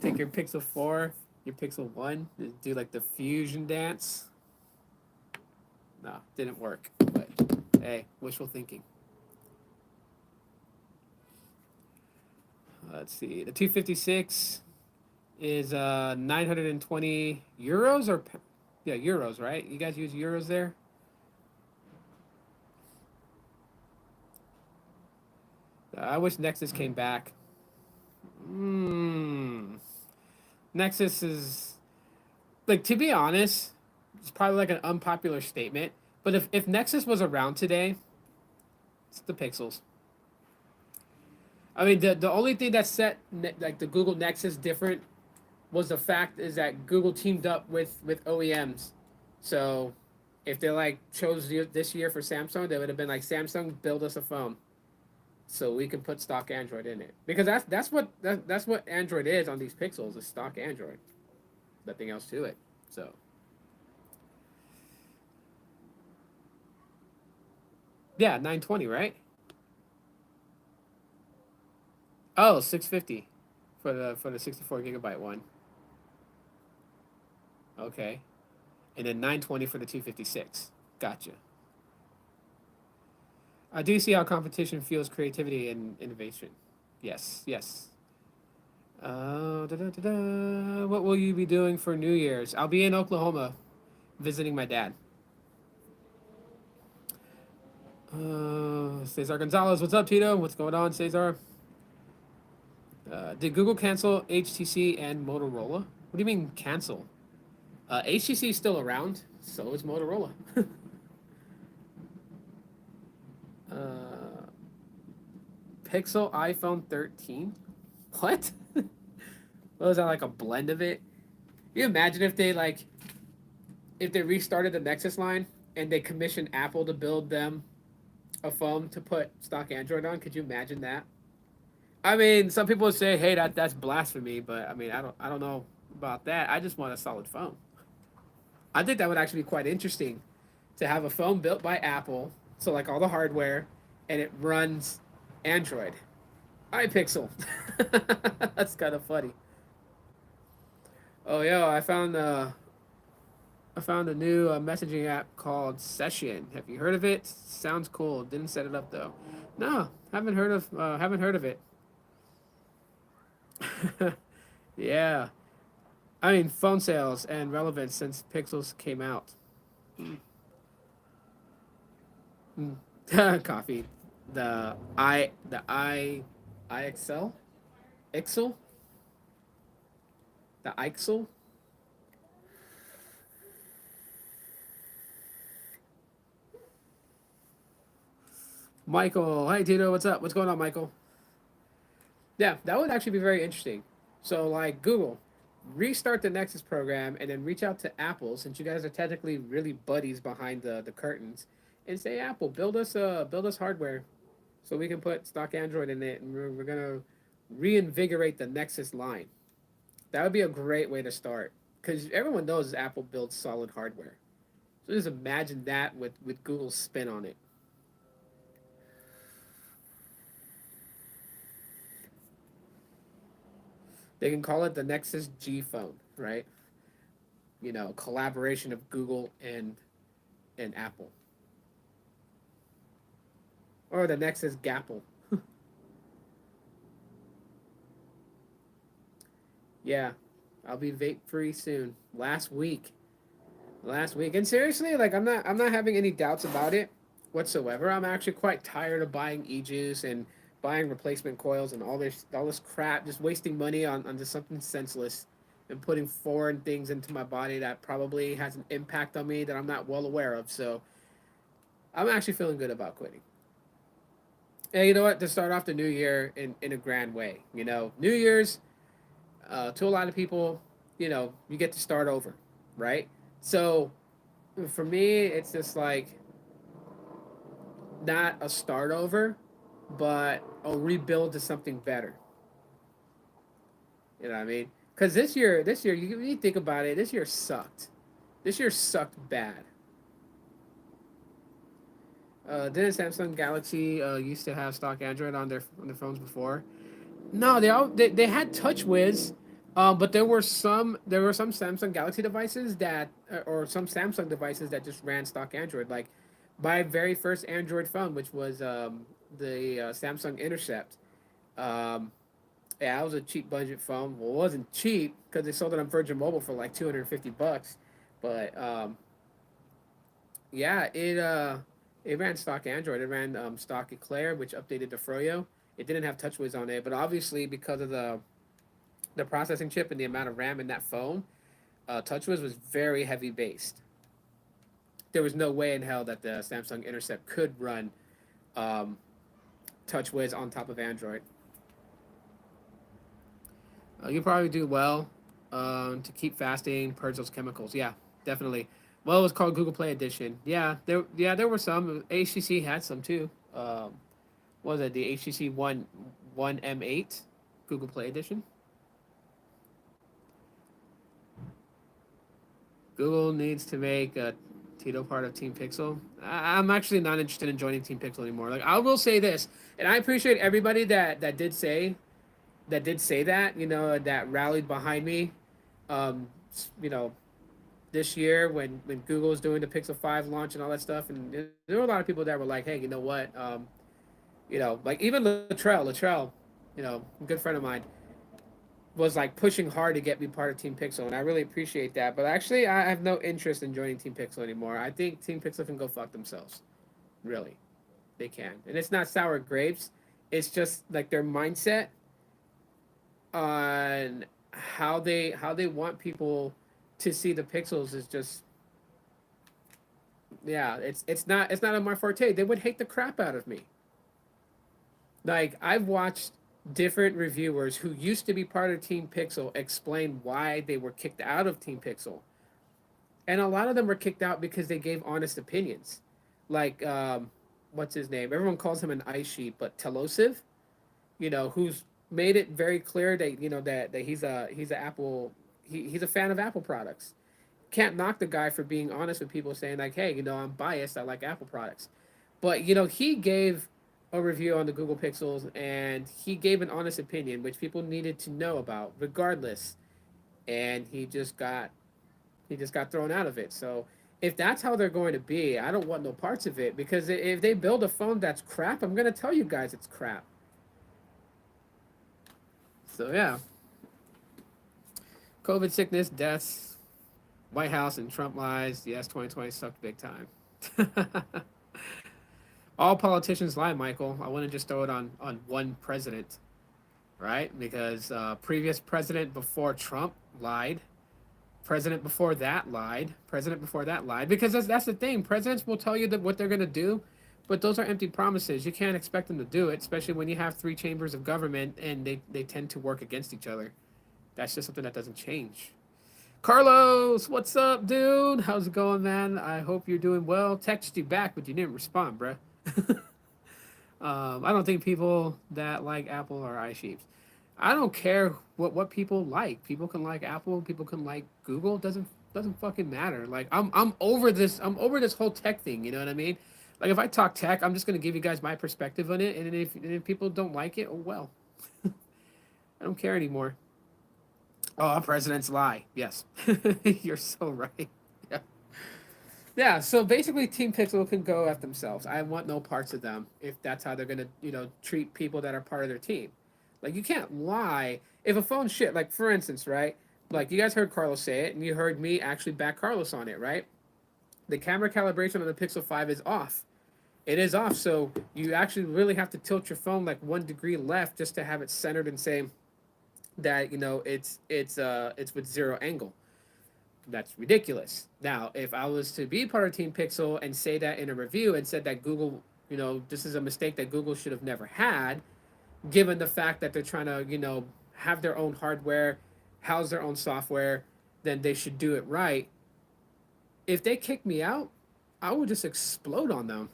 Take your Pixel 4, your Pixel 1, do like the fusion dance. No, didn't work. But hey, wishful thinking. Let's see. The 256 is 920 euros or yeah, euros, right? You guys use euros there? I wish Nexus came back. Nexus is like, to be honest, it's probably like an unpopular statement, but if Nexus was around today, it's the Pixels. I mean, the only thing that set like the Google Nexus different was the fact is that Google teamed up with OEMs. So if they like chose this year for Samsung, they would have been like, Samsung, build us a phone. so we can put stock Android in it because that's what Android is on these Pixels is stock Android. Nothing else to it. So yeah, 920, right? Oh, 650 for the 64 gigabyte one. Okay, and then 920 for the 256. Gotcha. I do see how competition fuels creativity and innovation. Yes, yes. What will you be doing for New Year's? I'll be in Oklahoma visiting my dad. Cesar Gonzalez, what's up, Tito? What's going on, Cesar? Did Google cancel HTC and Motorola? What do you mean cancel? HTC is still around, so is Motorola. uh, Pixel iPhone 13? What? What was that, like a blend of it? Can you imagine if they restarted the Nexus line and they commissioned Apple to build them a phone to put stock Android on? Could you imagine that? I mean, some people would say, "Hey, that's blasphemy," but I mean, I don't know about that. I just want a solid phone. I think that would actually be quite interesting to have a phone built by Apple, so like all the hardware, and it runs Android. iPixel. That's kind of funny. Oh, yo, I found a new messaging app called Session. Have you heard of it? Sounds cool. Didn't set it up though. No, haven't heard of it. Yeah, I mean phone sales and relevance since Pixels came out. Mm. Coffee. The I Excel Ixel the Ixel. Michael, hi Tito, what's up? What's going on, Michael? Yeah, that would actually be very interesting. So, like Google, restart the Nexus program and then reach out to Apple since you guys are technically really buddies behind the curtains, and say, Apple, build us hardware so we can put stock Android in it, and we're gonna reinvigorate the Nexus line. That would be a great way to start because everyone knows Apple builds solid hardware. So just imagine that with Google's spin on it. They can call it the Nexus G phone, right? You know, collaboration of Google and Apple, or the Nexus Gapple. Yeah, I'll be vape free soon. Last week, and seriously, like I'm not having any doubts about it whatsoever. I'm actually quite tired of buying e-juice and buying replacement coils and all this crap, just wasting money on just something senseless and putting foreign things into my body that probably has an impact on me that I'm not well aware of. So I'm actually feeling good about quitting. And you know what? To start off the new year in a grand way, you know, New Year's to a lot of people, you know, you get to start over, right? So for me, it's just like not a start over, but a rebuild to something better. You know what I mean? Because this year, you think about it, this year sucked. This year sucked bad. Didn't Samsung Galaxy used to have stock Android on their phones before? No, they had TouchWiz, but there were some Samsung Galaxy devices that or some Samsung devices that just ran stock Android. Like my very first Android phone, which was the Samsung Intercept. Um, yeah, it was a cheap budget phone. Well, it wasn't cheap because they sold it on Virgin Mobile for like $250, but yeah, it ran stock Android. It ran stock Eclair, which updated to Froyo. It didn't have TouchWiz on it, but obviously because of the processing chip and the amount of RAM in that phone, TouchWiz was very heavy based. There was no way in hell that the Samsung Intercept could run um, TouchWiz on top of Android. You probably do well to keep fasting, purge those chemicals. Yeah, definitely. Well, it was called Google Play Edition. Yeah, there were some. HTC had some too. what was it, the HTC One M8 Google Play Edition. Google needs to make Tito part of Team Pixel. I'm actually not interested in joining Team Pixel anymore. Like I will say this, and I appreciate everybody that did say that, that rallied behind me. Um, you know, this year when Google was doing the Pixel 5 launch and all that stuff, and there were a lot of people that were like, hey, you know what, like even Latrell, a good friend of mine, was like pushing hard to get me part of Team Pixel, and I really appreciate that. But actually, I have no interest in joining Team Pixel anymore. I think Team Pixel can go fuck themselves. Really, they can, and it's not sour grapes. It's just like their mindset on how they want people to see the pixels is just, yeah, it's not on my forte. They would hate the crap out of me. Like I've watched different reviewers who used to be part of Team Pixel explain why they were kicked out of Team Pixel, and a lot of them were kicked out because they gave honest opinions. Like what's his name? Everyone calls him an ice sheet, but Telosiv, who's made it very clear that that he's a Apple, he's a fan of Apple products. Can't knock the guy for being honest with people, saying like, hey, I'm biased, I like Apple products. But he gave a review on the Google Pixels, and he gave an honest opinion which people needed to know about regardless, and he just got thrown out of it. So if that's how they're going to be, I don't want no parts of it, because if they build a phone that's crap, I'm going to tell you guys it's crap. So yeah, COVID, sickness, deaths, White House, and Trump lies. Yes, 2020 sucked big time. All politicians lie, Michael. I want to just throw it on one president, right? Because previous president before Trump lied. President before that lied. President before that lied. Because that's the thing. Presidents will tell you that what they're going to do, but those are empty promises. You can't expect them to do it, especially when you have three chambers of government and they tend to work against each other. That's just something that doesn't change. Carlos, what's up, dude? How's it going, man? I hope you're doing well. Texted you back, but you didn't respond, bruh. I don't think people that like Apple are eye sheeps. I don't care what people like. People can like Apple. People can like Google. Doesn't fucking matter. Like I'm over this. I'm over this whole tech thing. You know what I mean? Like if I talk tech, I'm just gonna give you guys my perspective on it. And if people don't like it, oh well. I don't care anymore. Oh, presidents lie. Yes, you're so right. Yeah. Yeah, so basically, Team Pixel can go at themselves. I want no parts of them if that's how they're gonna, treat people that are part of their team. Like you can't lie if a phone's shit. Like for instance, right? Like you guys heard Carlos say it, and you heard me actually back Carlos on it, right? The camera calibration on the Pixel 5 is off. It is off, so you actually really have to tilt your phone like 1 degree left just to have it centered and say that it's with zero angle. That's ridiculous. Now, if I was to be part of Team Pixel and say that in a review and said that Google, this is a mistake that Google should have never had, given the fact that they're trying to, have their own hardware, house their own software, then they should do it right. If they kick me out, I would just explode on them.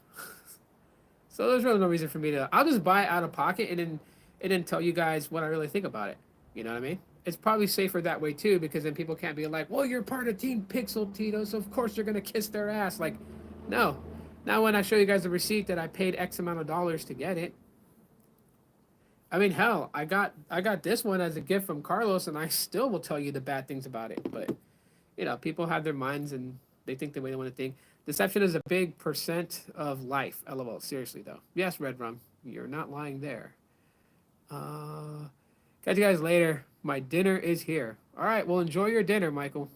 So there's really no reason for me to. I'll just buy it out of pocket and then tell you guys what I really think about it. You know what I mean? It's probably safer that way too, because then people can't be like, well, you're part of Team Pixel, Tito, so of course you're gonna kiss their ass. Like, no. Now when I show you guys the receipt that I paid X amount of dollars to get it. I mean, hell, I got this one as a gift from Carlos, and I still will tell you the bad things about it. But people have their minds and they think the way they want to think. Deception is a big percent of life. LOL. Seriously though. Yes, Red Rum, you're not lying there. Catch you guys later. My dinner is here. All right, well, enjoy your dinner, Michael.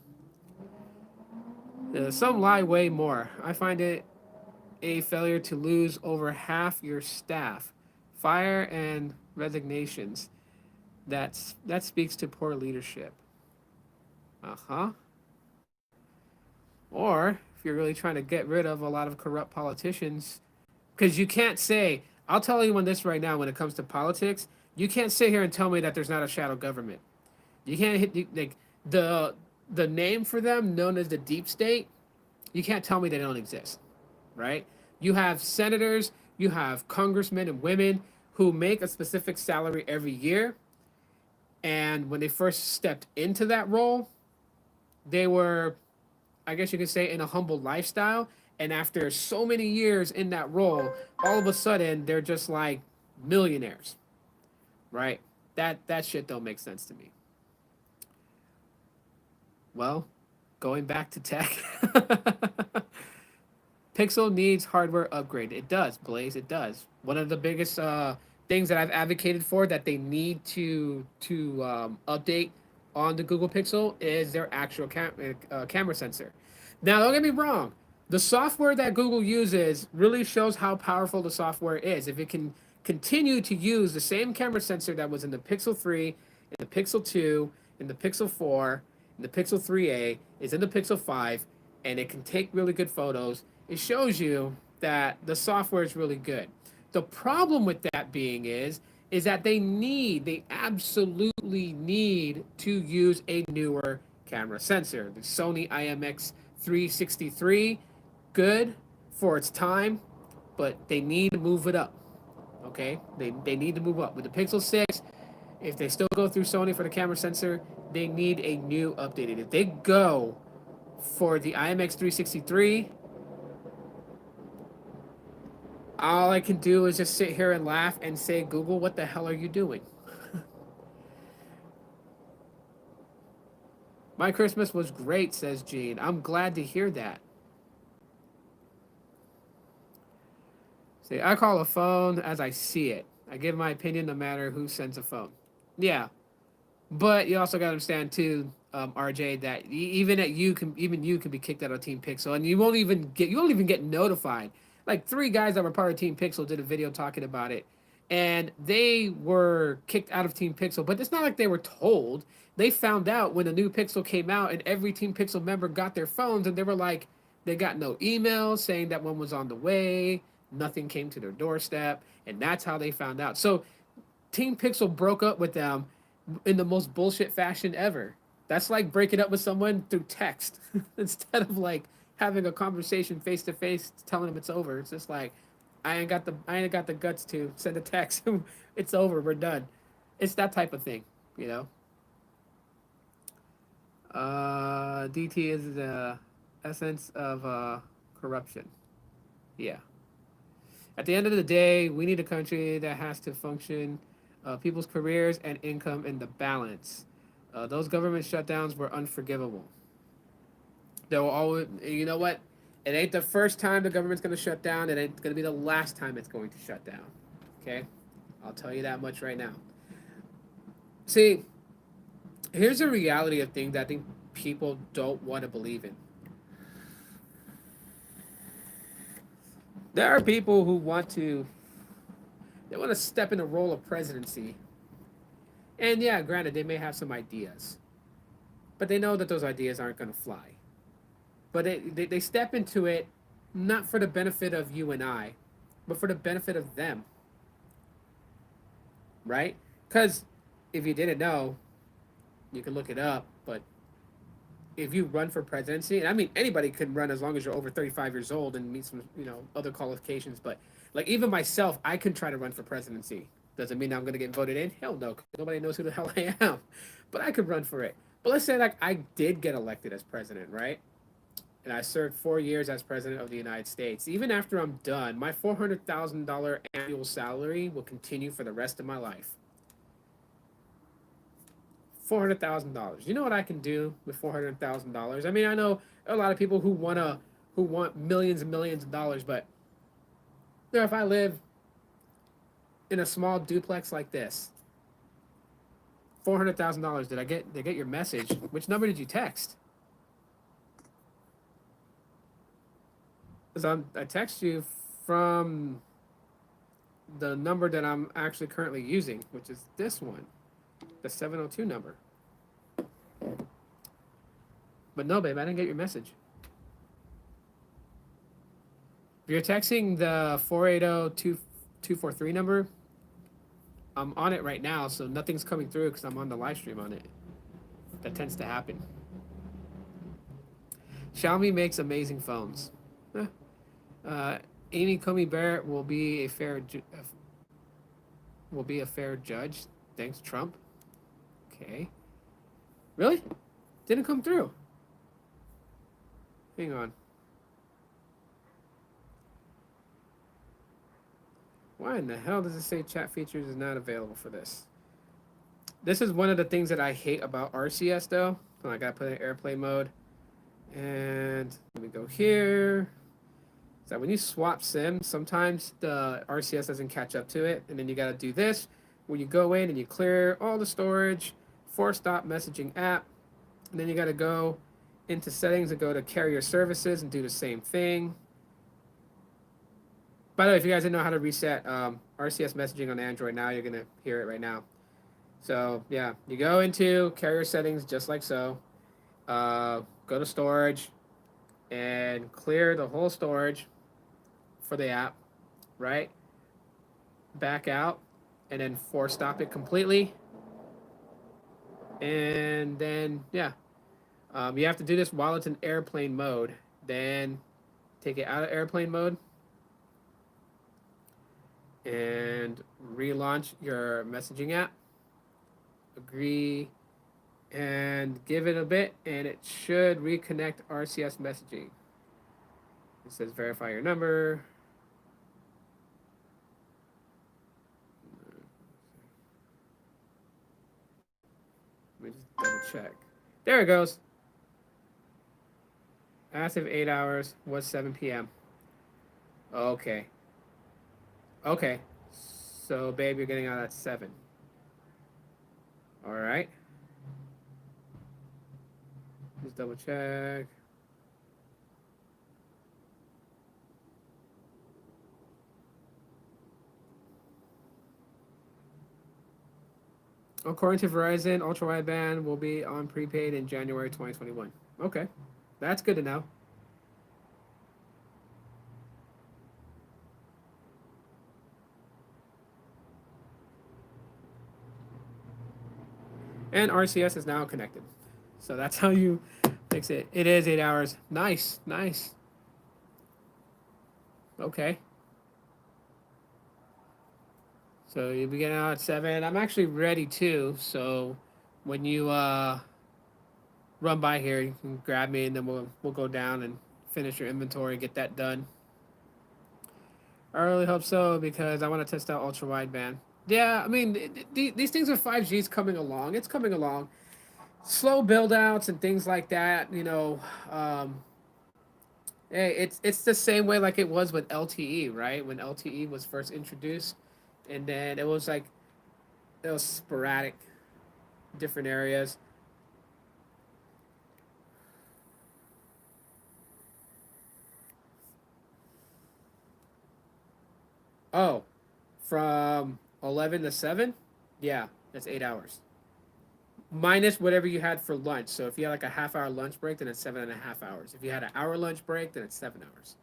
Some lie way more. I find it a failure to lose over half your staff. Fire and resignations. That speaks to poor leadership. Uh-huh. Or if you're really trying to get rid of a lot of corrupt politicians, because you can't say, I'll tell you on this right now when it comes to politics, you can't sit here and tell me that there's not a shadow government. You can't like the name for them, known as the deep state. You can't tell me they don't exist, right? You have senators, You have congressmen and women who make a specific salary every year. And when they first stepped into that role, they were, I guess you could say, in a humble lifestyle. And after so many years in that role, all of a sudden they're just like millionaires, right? That shit don't make sense to me. Well, going back to tech, Pixel needs hardware upgrade. It does, Blaze. It does. One of the biggest things that I've advocated for that they need to update on the Google Pixel is their actual camera sensor. Now, don't get me wrong. The software that Google uses really shows how powerful the software is. If it can continue to use the same camera sensor that was in the Pixel 3, in the Pixel 2, in the Pixel 4, in the Pixel 3a, is in the Pixel 5, and it can take really good photos, it shows you that the software is really good. The problem with that being is that they absolutely need to use a newer camera sensor. The Sony IMX 363, good for its time, but they need to move it up. Okay, they need to move up with the Pixel 6. If they still go through Sony for the camera sensor, they need a new updated. If they go for the IMX 363, all I can do is just sit here and laugh and say, Google, what the hell are you doing? My Christmas was great, says Gene. I'm glad to hear that. See, I call a phone as I see it. I give my opinion no matter who sends a phone. Yeah, but you also got to understand too, RJ, that even you can be kicked out of Team Pixel, and you won't even get notified. Like 3 guys that were part of Team Pixel did a video talking about it, and they were kicked out of Team Pixel. But it's not like they were told. They found out when a new Pixel came out, and every Team Pixel member got their phones, and they were like, they got no email saying that one was on the way. Nothing came to their doorstep, and that's how they found out. So Team Pixel broke up with them in the most bullshit fashion ever. That's like breaking up with someone through text instead of like having a conversation face to face, telling them it's over. It's just like I ain't got the guts to send a text. It's over. We're done. It's that type of thing, you know. DT is the essence of corruption. Yeah. At the end of the day, we need a country that has to function, people's careers and income in the balance. Those government shutdowns were unforgivable. There will always, you know what? It ain't the first time the government's going to shut down. It ain't going to be the last time it's going to shut down. Okay? I'll tell you that much right now. See, here's the reality of things that I think people don't want to believe in. There are people who they want to step in the role of presidency. And yeah, granted, they may have some ideas. But they know that those ideas aren't going to fly. But they step into it not for the benefit of you and I, but for the benefit of them. Right? Because if you didn't know, you can look it up, but if you run for presidency, and I mean anybody could run as long as you're over 35 years old and meet some, other qualifications, but like even myself, I could try to run for presidency. Doesn't mean I'm going to get voted in. Hell no. Nobody knows who the hell I am. But I could run for it. But let's say like I did get elected as president, right? And I served 4 years as president of the United States. Even after I'm done, my $400,000 annual salary will continue for the rest of my life. $400,000. You know what I can do with $400,000? I mean, I know a lot of people who want millions and millions of dollars, but if I live in a small duplex like this, $400,000. Did I get your message? Which number did you text? Because I text you from the number that I'm actually currently using, which is this one, the 702 number. But no, babe, I didn't get your message. If you're texting the 480-243 number, I'm on it right now, so nothing's coming through because I'm on the live stream on it. That tends to happen. Xiaomi makes amazing phones. Amy Coney Barrett will be a fair judge. Thanks, Trump. Okay. Really? Didn't come through. Hang on. Why in the hell does it say chat features is not available for this? This is one of the things that I hate about RCS though. So I gotta put it in airplane mode. And let me go here. So when you swap SIM, sometimes the RCS doesn't catch up to it, and then you gotta do this, where you go in and you clear all the storage, force stop messaging app, and then you gotta go into settings and go to carrier services and do the same thing. By the way, if you guys didn't know how to reset RCS messaging on Android, now you're gonna hear it right now. So yeah, you go into carrier settings just like so. Go to storage and clear the whole storage for the app, right? Back out and then force stop it completely. And then yeah, you have to do this while it's in airplane mode. Then take it out of airplane mode and relaunch your messaging app. Agree and give it a bit, and it should reconnect RCS messaging. It says verify your number. Let me just double check. There it goes. Active 8 hours was 7 p.m. Okay. Okay. So, babe, you're getting out at 7. All right. Just double check. According to Verizon, ultra wideband will be on prepaid in January 2021. Okay. That's good to know. And RCS is now connected. So that's how you fix it. It is 8 hours. Nice, nice. Okay. So you'll be getting out at 7. I'm actually ready too. So when you run by here, you can grab me, and then we'll go down and finish your inventory, get that done. I really hope so because I want to test out ultra wideband. Yeah, I mean these things with 5G is coming along. It's coming along. Slow build outs and things like that. Um, hey, it's the same way like it was with LTE, right? When LTE was first introduced, and then it was sporadic, different areas. Oh, from 11 to 7, yeah, that's 8 hours. Minus whatever you had for lunch. So if you had like a half-hour lunch break, then it's 7.5 hours. If you had an hour lunch break, then it's 7 hours.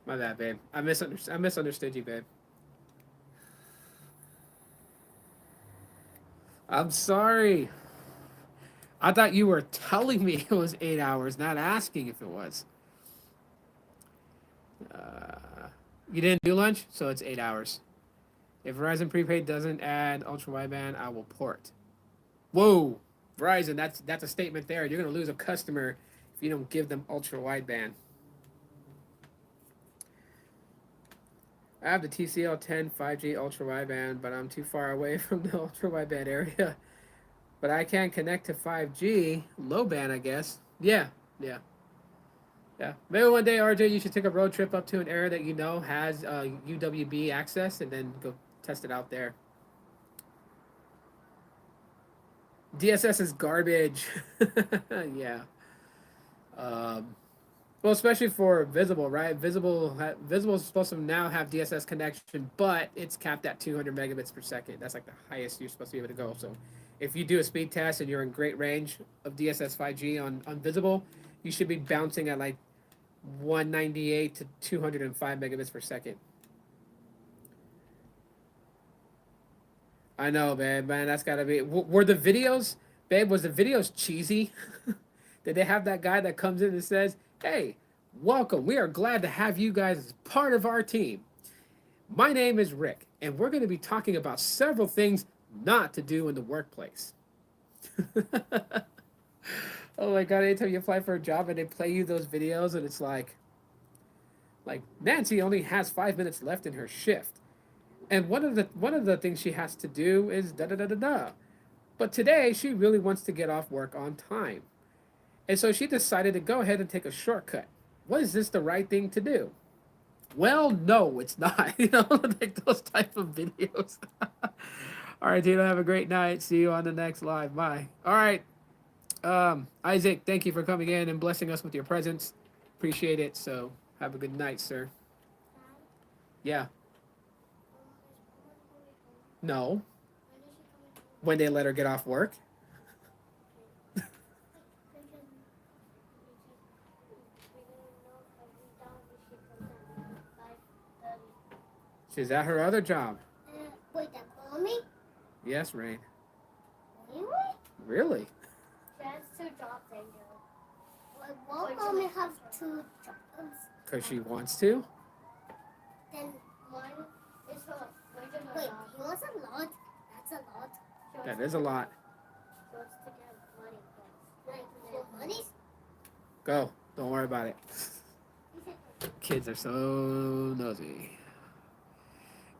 My bad, babe. I misunderstood you, babe. I'm sorry. I thought you were telling me it was 8 hours, not asking if it was. Uh, you didn't do lunch, so it's 8 hours. If Verizon prepaid doesn't add ultra wideband, I will port. Whoa, Verizon, that's a statement there. You're gonna lose a customer if you don't give them ultra wideband. I have the TCL 10 5G ultra wideband, but I'm too far away from the ultra wideband area. But I can connect to 5G low band, I guess. Yeah, yeah, yeah. Maybe one day, RJ, you should take a road trip up to an area that you know has UWB access, and then go test it out there. DSS is garbage. Yeah. Um, well, especially for Visible, right? Visible is supposed to now have DSS connection, but it's capped at 200 megabits per second. That's like the highest you're supposed to be able to go. So, if you do a speed test and you're in great range of DSS 5G on Visible, you should be bouncing at like 198 to 205 megabits per second. I know, man. Man, that's gotta be. Were the videos? Babe, was the videos cheesy? Did they have that guy that comes in and says, "Hey, welcome. We are glad to have you guys as part of our team. My name is Rick, and we're going to be talking about several things not to do in the workplace." Oh my god, anytime you apply for a job and they play you those videos and it's like Nancy only has 5 minutes left in her shift. And one of the things she has to do is da da da da da. But today she really wants to get off work on time. And so she decided to go ahead and take a shortcut. Was this the right thing to do? Well, no, it's not. Like those type of videos. All right, Tito, have a great night. See you on the next live. Bye. All right, Isaac, thank you for coming in and blessing us with your presence. Appreciate it. So have a good night, sir. Yeah. No. When they let her get off work. She's at her other job. Wait, that call me? Yes, Rain. Really? Really? She has two jobs, Angel. Why won't mommy have two jobs? Because she wants to? Then one is for wait, he wants a lot. That's a lot. That is a lot. She wants to get money. Like, for money? Go. Don't worry about it. Kids are so nosy.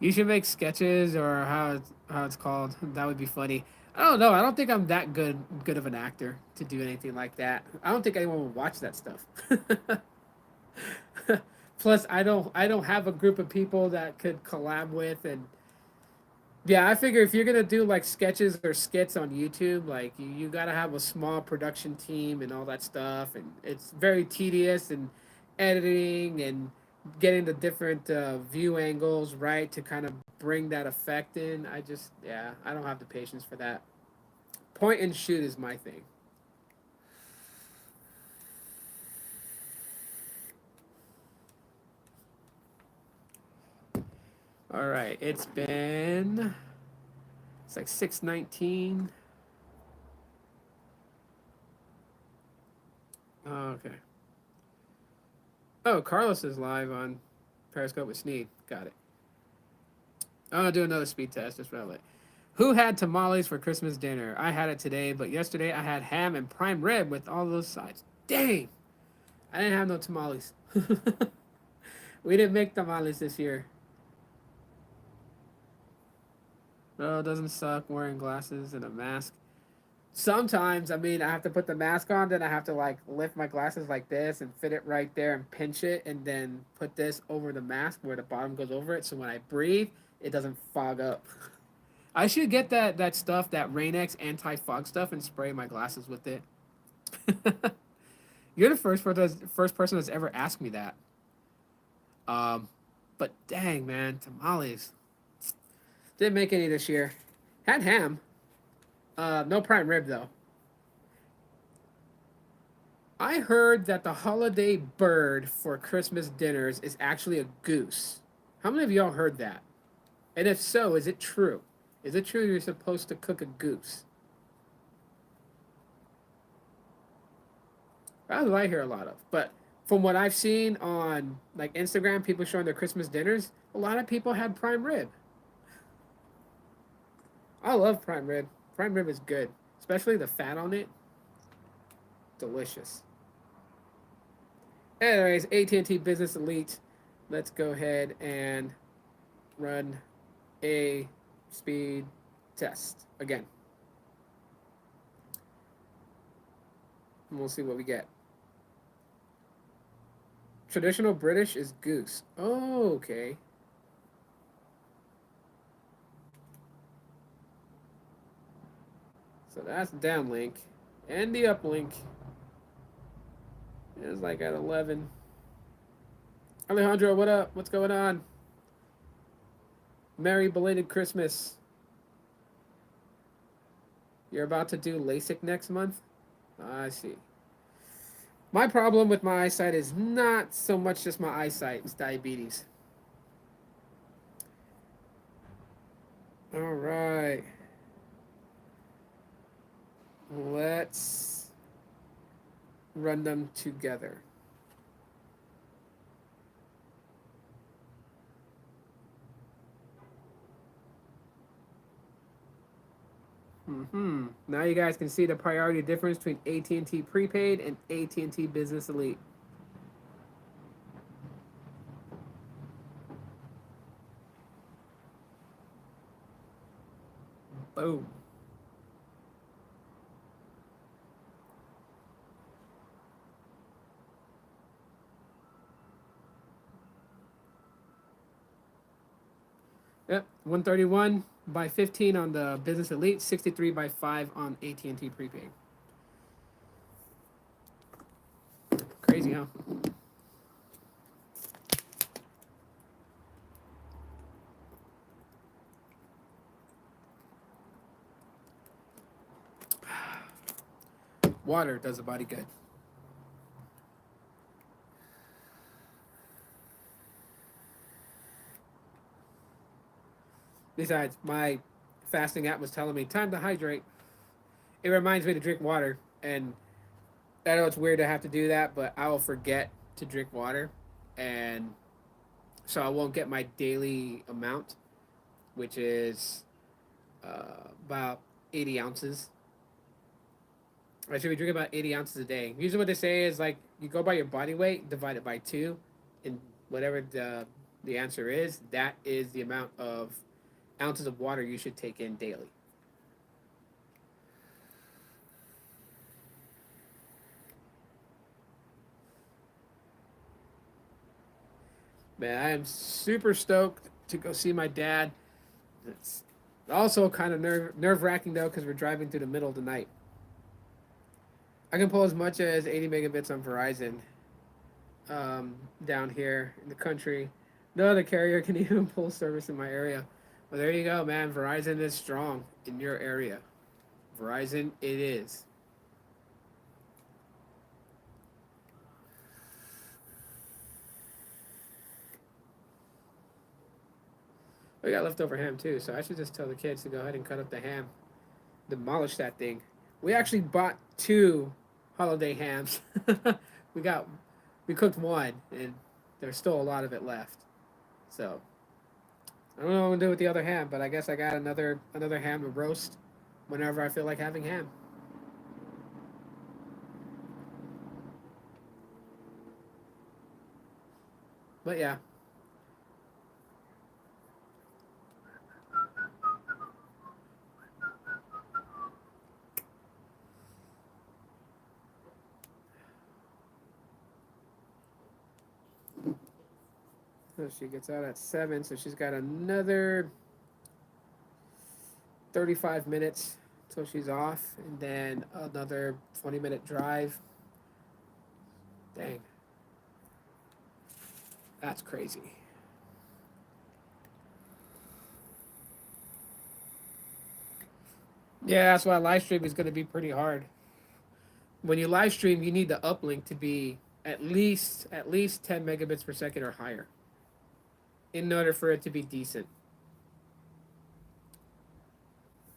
You should make sketches or how it's called. That would be funny. I don't know. I don't think I'm that good of an actor to do anything like that. I don't think anyone would watch that stuff. Plus, I don't have a group of people that could collab with, and yeah, I figure if you're gonna do like sketches or skits on YouTube, like you gotta have a small production team and all that stuff, and it's very tedious and editing and getting the different view angles right to kind of bring that effect in. Yeah, I don't have the patience for that. Point and shoot is my thing. All right, it's like 6:19. Oh, okay. Oh, Carlos is live on Periscope with Sneed. Got it. I'm gonna do another speed test. Just really. Who had tamales for Christmas dinner? I had it today, but yesterday I had ham and prime rib with all those sides. Dang! I didn't have no tamales. We didn't make tamales this year. Oh, it doesn't suck wearing glasses and a mask. Sometimes, I mean, I have to put the mask on, then I have to like lift my glasses like this and fit it right there and pinch it, and then put this over the mask where the bottom goes over it, so when I breathe, it doesn't fog up. I should get that stuff, that Rain-X anti-fog stuff, and spray my glasses with it. You're the first person that's ever asked me that. Um, but dang man, tamales. Didn't make any this year. Had ham. No prime rib though. I heard that the holiday bird for Christmas dinners is actually a goose. How many of y'all heard that? And if so, is it true? Is it true you're supposed to cook a goose? That's what I hear a lot of. But from what I've seen on like Instagram, people showing their Christmas dinners, a lot of people had prime rib. I love prime rib. Prime rib is good, especially the fat on it. Delicious. Anyways, AT&T Business Elite. Let's go ahead and run a speed test again. And we'll see what we get. Traditional British is goose. Oh, okay. So that's downlink. And the uplink is like at 11. Alejandro, what up? What's going on? Merry belated Christmas. You're about to do LASIK next month? I see. My problem with my eyesight is not so much just my eyesight, it's diabetes. All right. Let's run them together. Now you guys can see the priority difference between AT&T prepaid and AT&T Business Elite. Boom. Yep, 131 by 15 on the Business Elite, 63 by 5 on AT&T prepaid. Crazy, huh? Water does the body good. Besides, my fasting app was telling me time to hydrate. It reminds me to drink water, and I know it's weird to have to do that, but I will forget to drink water, and so I won't get my daily amount, which is about 80 ounces. I should be drinking about 80 ounces a day. Usually, what they say is like you go by your body weight, divide it by two, and whatever the answer is, that is the amount of ounces of water you should take in daily. Man, I am super stoked to go see my dad. It's also kind of nerve wracking though because we're driving through the middle of the night. I can pull as much as 80 megabits on Verizon down here in the country. No other carrier can even pull service in my area. But there you go, man. Verizon is strong in your area. Verizon, it is. We got leftover ham too, so I should just tell the kids to go ahead and cut up the ham, demolish that thing. We actually bought two holiday hams. we got we cooked one, and there's still a lot of it left. So I don't know what I'm gonna do with the other ham, but I guess I got another ham to roast whenever I feel like having ham. But yeah, so she gets out at 7, so she's got another 35 minutes till she's off, and then another 20-minute drive. Dang, that's crazy. Yeah, that's why live stream is going to be pretty hard. When you live stream, you need the uplink to be at least 10 megabits per second or higher in order for it to be decent.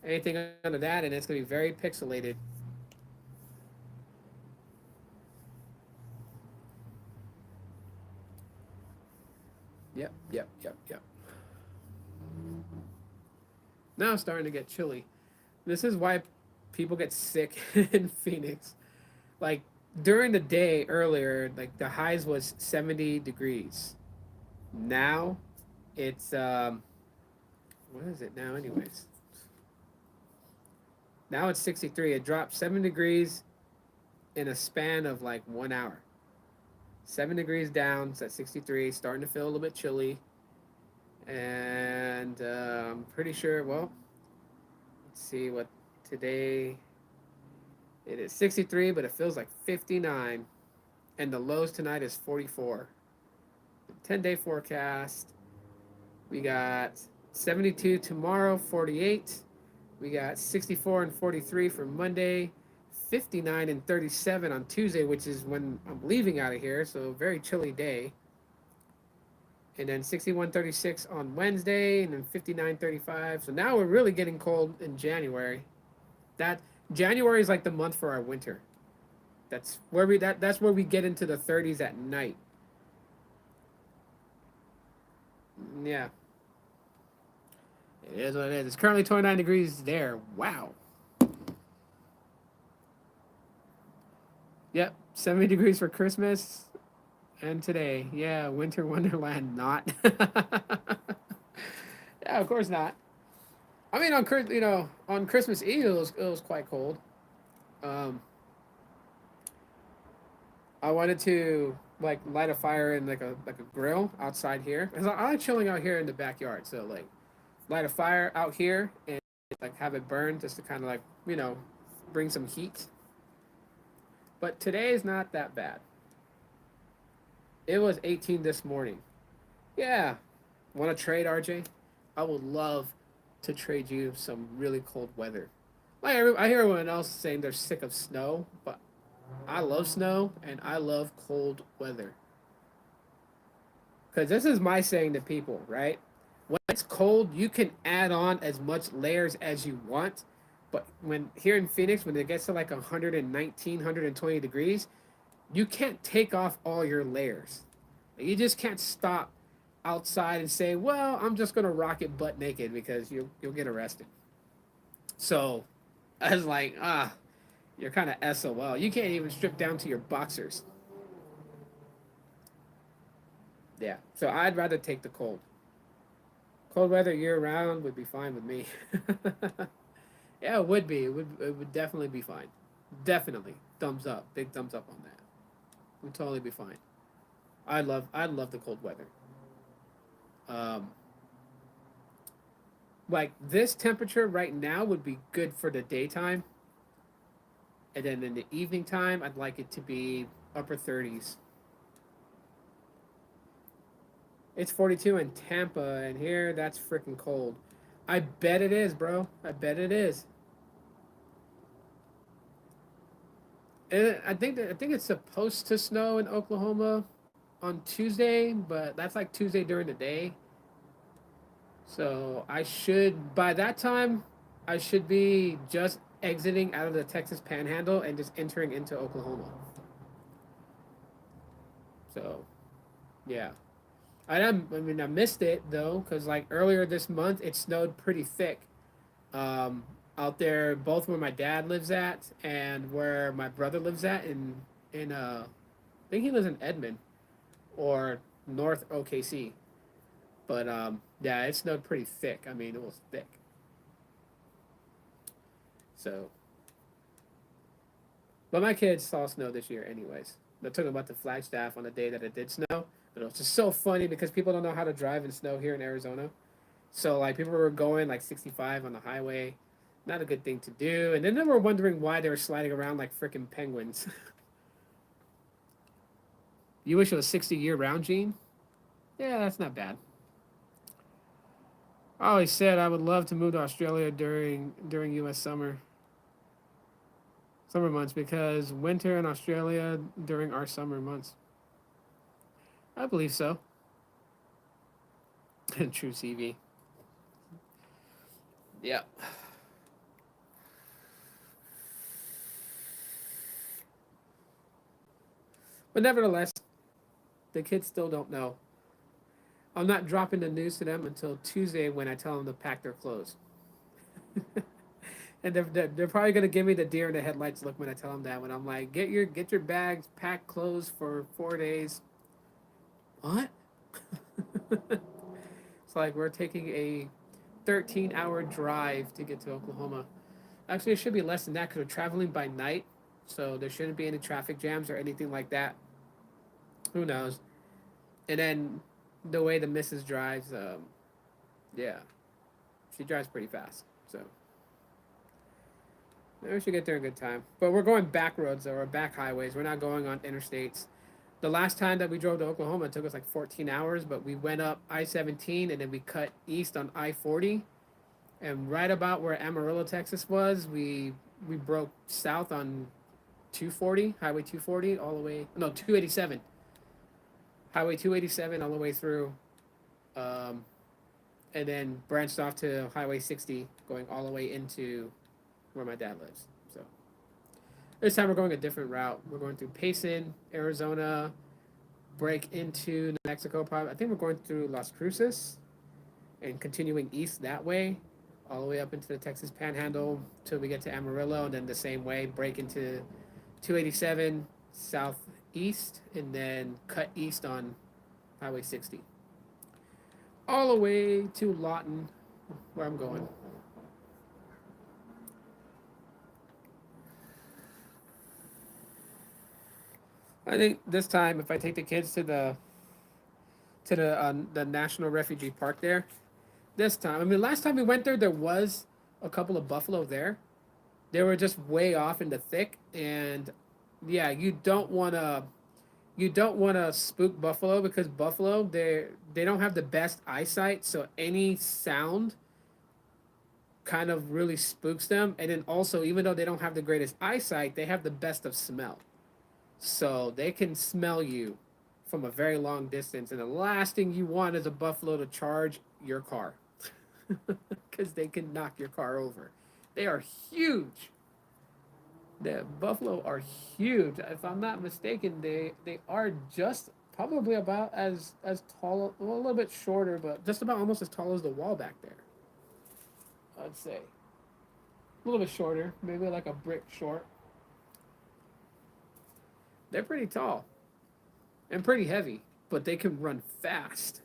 Anything under that, and it's going to be very pixelated. Yep, yep, yep, yep. Now it's starting to get chilly. This is why people get sick in Phoenix. Like during the day earlier, like the highs was 70 degrees. Now it's what is it now anyways? Now it's 63. It dropped 7 degrees in a span of like 1 hour. 7 degrees down, it's at 63, starting to feel a little bit chilly. And I'm pretty sure, well, let's see what today it is 63, but it feels like 59. And the lows tonight is 44. 10-day forecast. We got 72 tomorrow, 48. We got 64 and 43 for Monday, 59 and 37 on Tuesday, which is when I'm leaving out of here. So a very chilly day. And then 61.36 on Wednesday, and then 59.35. So now we're really getting cold in January. That January is like the month for our winter. That's where we get into the 30s at night. Yeah, it is what it is. It's currently 29 degrees there. Wow. Yep, 70 degrees for Christmas and today. Yeah, winter wonderland not. Yeah, of course not. I mean, on Christmas Eve it was quite cold. Um, I wanted to like light a fire in like a grill outside here. 'Cause I like chilling out here in the backyard. So like light a fire out here and like have it burn just to kind of like bring some heat. But today is not that bad. It was 18 this morning. Yeah, want to trade, RJ? I would love to trade you some really cold weather. I hear everyone else saying they're sick of snow, but I love snow and I love cold weather. Because this is my saying to people, right? When it's cold, you can add on as much layers as you want. But when here in Phoenix, when it gets to like 119, 120 degrees, you can't take off all your layers. You just can't stop outside and say, "Well, I'm just gonna rock it butt naked," because you'll get arrested. So I was like, you're kind of SOL. You can't even strip down to your boxers. Yeah. So I'd rather take the cold. Cold weather year round would be fine with me. Yeah, it would be. It would definitely be fine. Definitely. Thumbs up. Big thumbs up on that. Would totally be fine. I'd love the cold weather. Um, like this temperature right now would be good for the daytime, and then in the evening time, I'd like it to be upper 30s. It's 42 in Tampa, and here that's freaking cold. I bet it is, bro. I bet it is. And I think it's supposed to snow in Oklahoma on Tuesday, but that's like Tuesday during the day. So I should by that time I should be just exiting out of the Texas Panhandle and just entering into Oklahoma. So yeah, I missed it though because like earlier this month it snowed pretty thick. Um, Out there, both where my dad lives at and where my brother lives at in I think he lives in Edmond or North OKC. But yeah, it snowed pretty thick. I mean, it was thick. So, but my kids saw snow this year, anyways. They're talking about the Flagstaff on the day that it did snow. But it was just so funny because people don't know how to drive in snow here in Arizona. So like people were going like 65 on the highway, not a good thing to do. And then they were wondering why they were sliding around like freaking penguins. You wish it was 60 year round, Gene? Yeah, that's not bad. I always said I would love to move to Australia during U.S. summer months because winter in Australia during our summer months. I believe so. True CV. Yeah. But nevertheless, the kids still don't know. I'm not dropping the news to them until Tuesday when I tell them to pack their clothes. And they're probably gonna give me the deer in the headlights look when I tell them that. When I'm like, get your bags, pack clothes for 4 days. What? It's like we're taking a 13-hour drive to get to Oklahoma. Actually, it should be less than that because we're traveling by night, so there shouldn't be any traffic jams or anything like that. Who knows? And then the way the missus drives, yeah, she drives pretty fast. So maybe we should get there in good time. But we're going back roads or back highways. We're not going on interstates. The last time that we drove to Oklahoma, it took us like 14 hours, but we went up I-17 and then we cut east on I-40. And right about where Amarillo, Texas was, we broke south on 240, Highway 240, all the way, no, 287. Highway 287 all the way through, um, and then branched off to Highway 60, going all the way into where my dad lives. So This time we're going a different route. We're going through Payson, Arizona, break into New Mexico. Probably, I think we're going through Las Cruces and continuing east that way, all the way up into the Texas Panhandle till we get to Amarillo, and then the same way break into 287 southeast, and then cut east on Highway 60, all the way to Lawton, where I'm going. I think this time, if I take the kids to the National Refugee Park there, this time, I mean, last time we went there, there was a couple of buffalo there. They were just way off in the thick, and yeah, you don't want to spook buffalo because buffalo they don't have the best eyesight, so any sound kind of really spooks them. And then also, even though they don't have the greatest eyesight, they have the best of smell. So they can smell you from a very long distance. And the last thing you want is a buffalo to charge your car because they can knock your car over. They are huge. The buffalo are huge. If I'm not mistaken, they are just probably about as tall, well, a little bit shorter, but just about almost as tall as the wall back there. I'd say a little bit shorter, maybe like a brick short. They're pretty tall and pretty heavy, but they can run fast.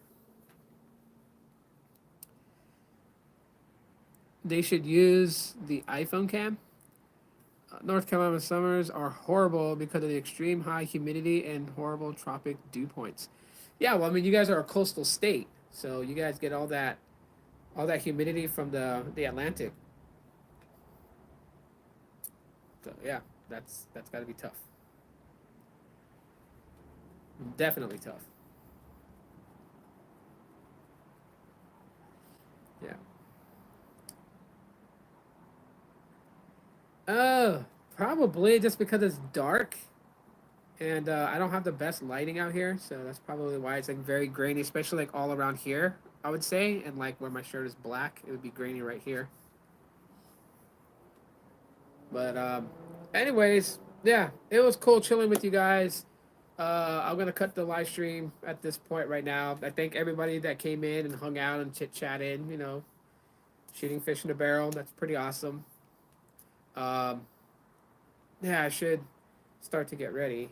They should use the iPhone cam. North Carolina summers are horrible because of the extreme high humidity and horrible tropic dew points. Yeah, well, I mean, you guys are a coastal state, so you guys get all that humidity from the Atlantic. So yeah, that's got to be tough. Definitely tough. Yeah. Uh, Probably just because it's dark and I don't have the best lighting out here, so that's probably why it's like very grainy, especially like all around here. I would say, and like where my shirt is black, it would be grainy right here. But anyways, yeah, it was cool chilling with you guys. I'm gonna cut the live stream at this point right now. I thank everybody that came in and hung out and chit chatted. Shooting fish in a barrel. That's pretty awesome. Um, yeah, I should start to get ready.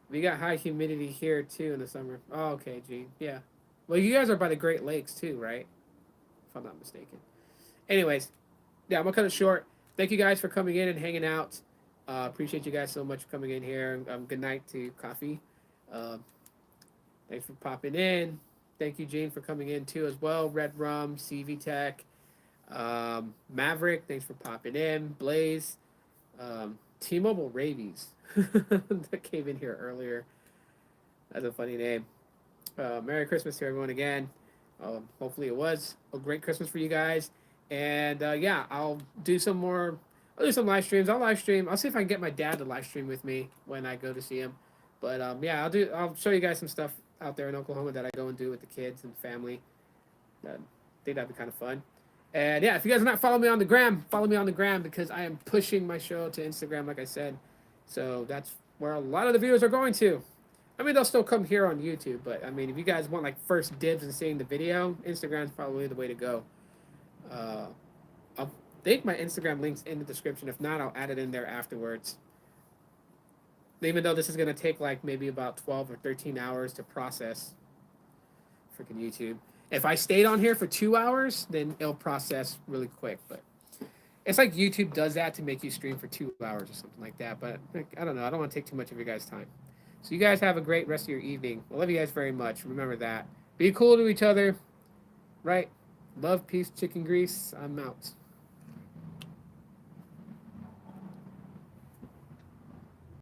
We got high humidity here too in the summer. Oh, okay, Gene. Yeah. Well, you guys are by the Great Lakes too, right? If I'm not mistaken. Anyways, yeah, I'm gonna cut it short. Thank you guys for coming in and hanging out. Appreciate you guys so much for coming in here. Good night to Coffee. Um, Thanks for popping in. Thank you, Gene, for coming in too as well. Red Rum, CV Tech, Maverick. Thanks for popping in. Blaze, T-Mobile Rabies that came in here earlier. That's a funny name. Merry Christmas to everyone again. Hopefully it was a great Christmas for you guys. And yeah, I'll do some more. I'll do some live streams. I'll live stream. I'll see if I can get my dad to live stream with me when I go to see him. But yeah, I'll show you guys some stuff out there in Oklahoma that I go and do with the kids and family. I think that'd be kind of fun. And yeah, if you guys are not following me on the gram, follow me on the gram because I am pushing my show to Instagram, like I said. So that's where a lot of the viewers are going to. I mean, they'll still come here on YouTube, but I mean, if you guys want like first dibs and seeing the video, Instagram's probably the way to go. Uh, I'll think my Instagram link's in the description. If not, I'll add it in there afterwards. Even though this is gonna take like maybe about 12 or 13 hours to process, freaking YouTube. If I stayed on here for 2 hours, then it'll process really quick. But it's like YouTube does that to make you stream for 2 hours or something like that. But like, I don't know. I don't want to take too much of your guys' time. So you guys have a great rest of your evening. I love you guys very much. Remember that. Be cool to each other, right? Love, peace, chicken grease. I'm out.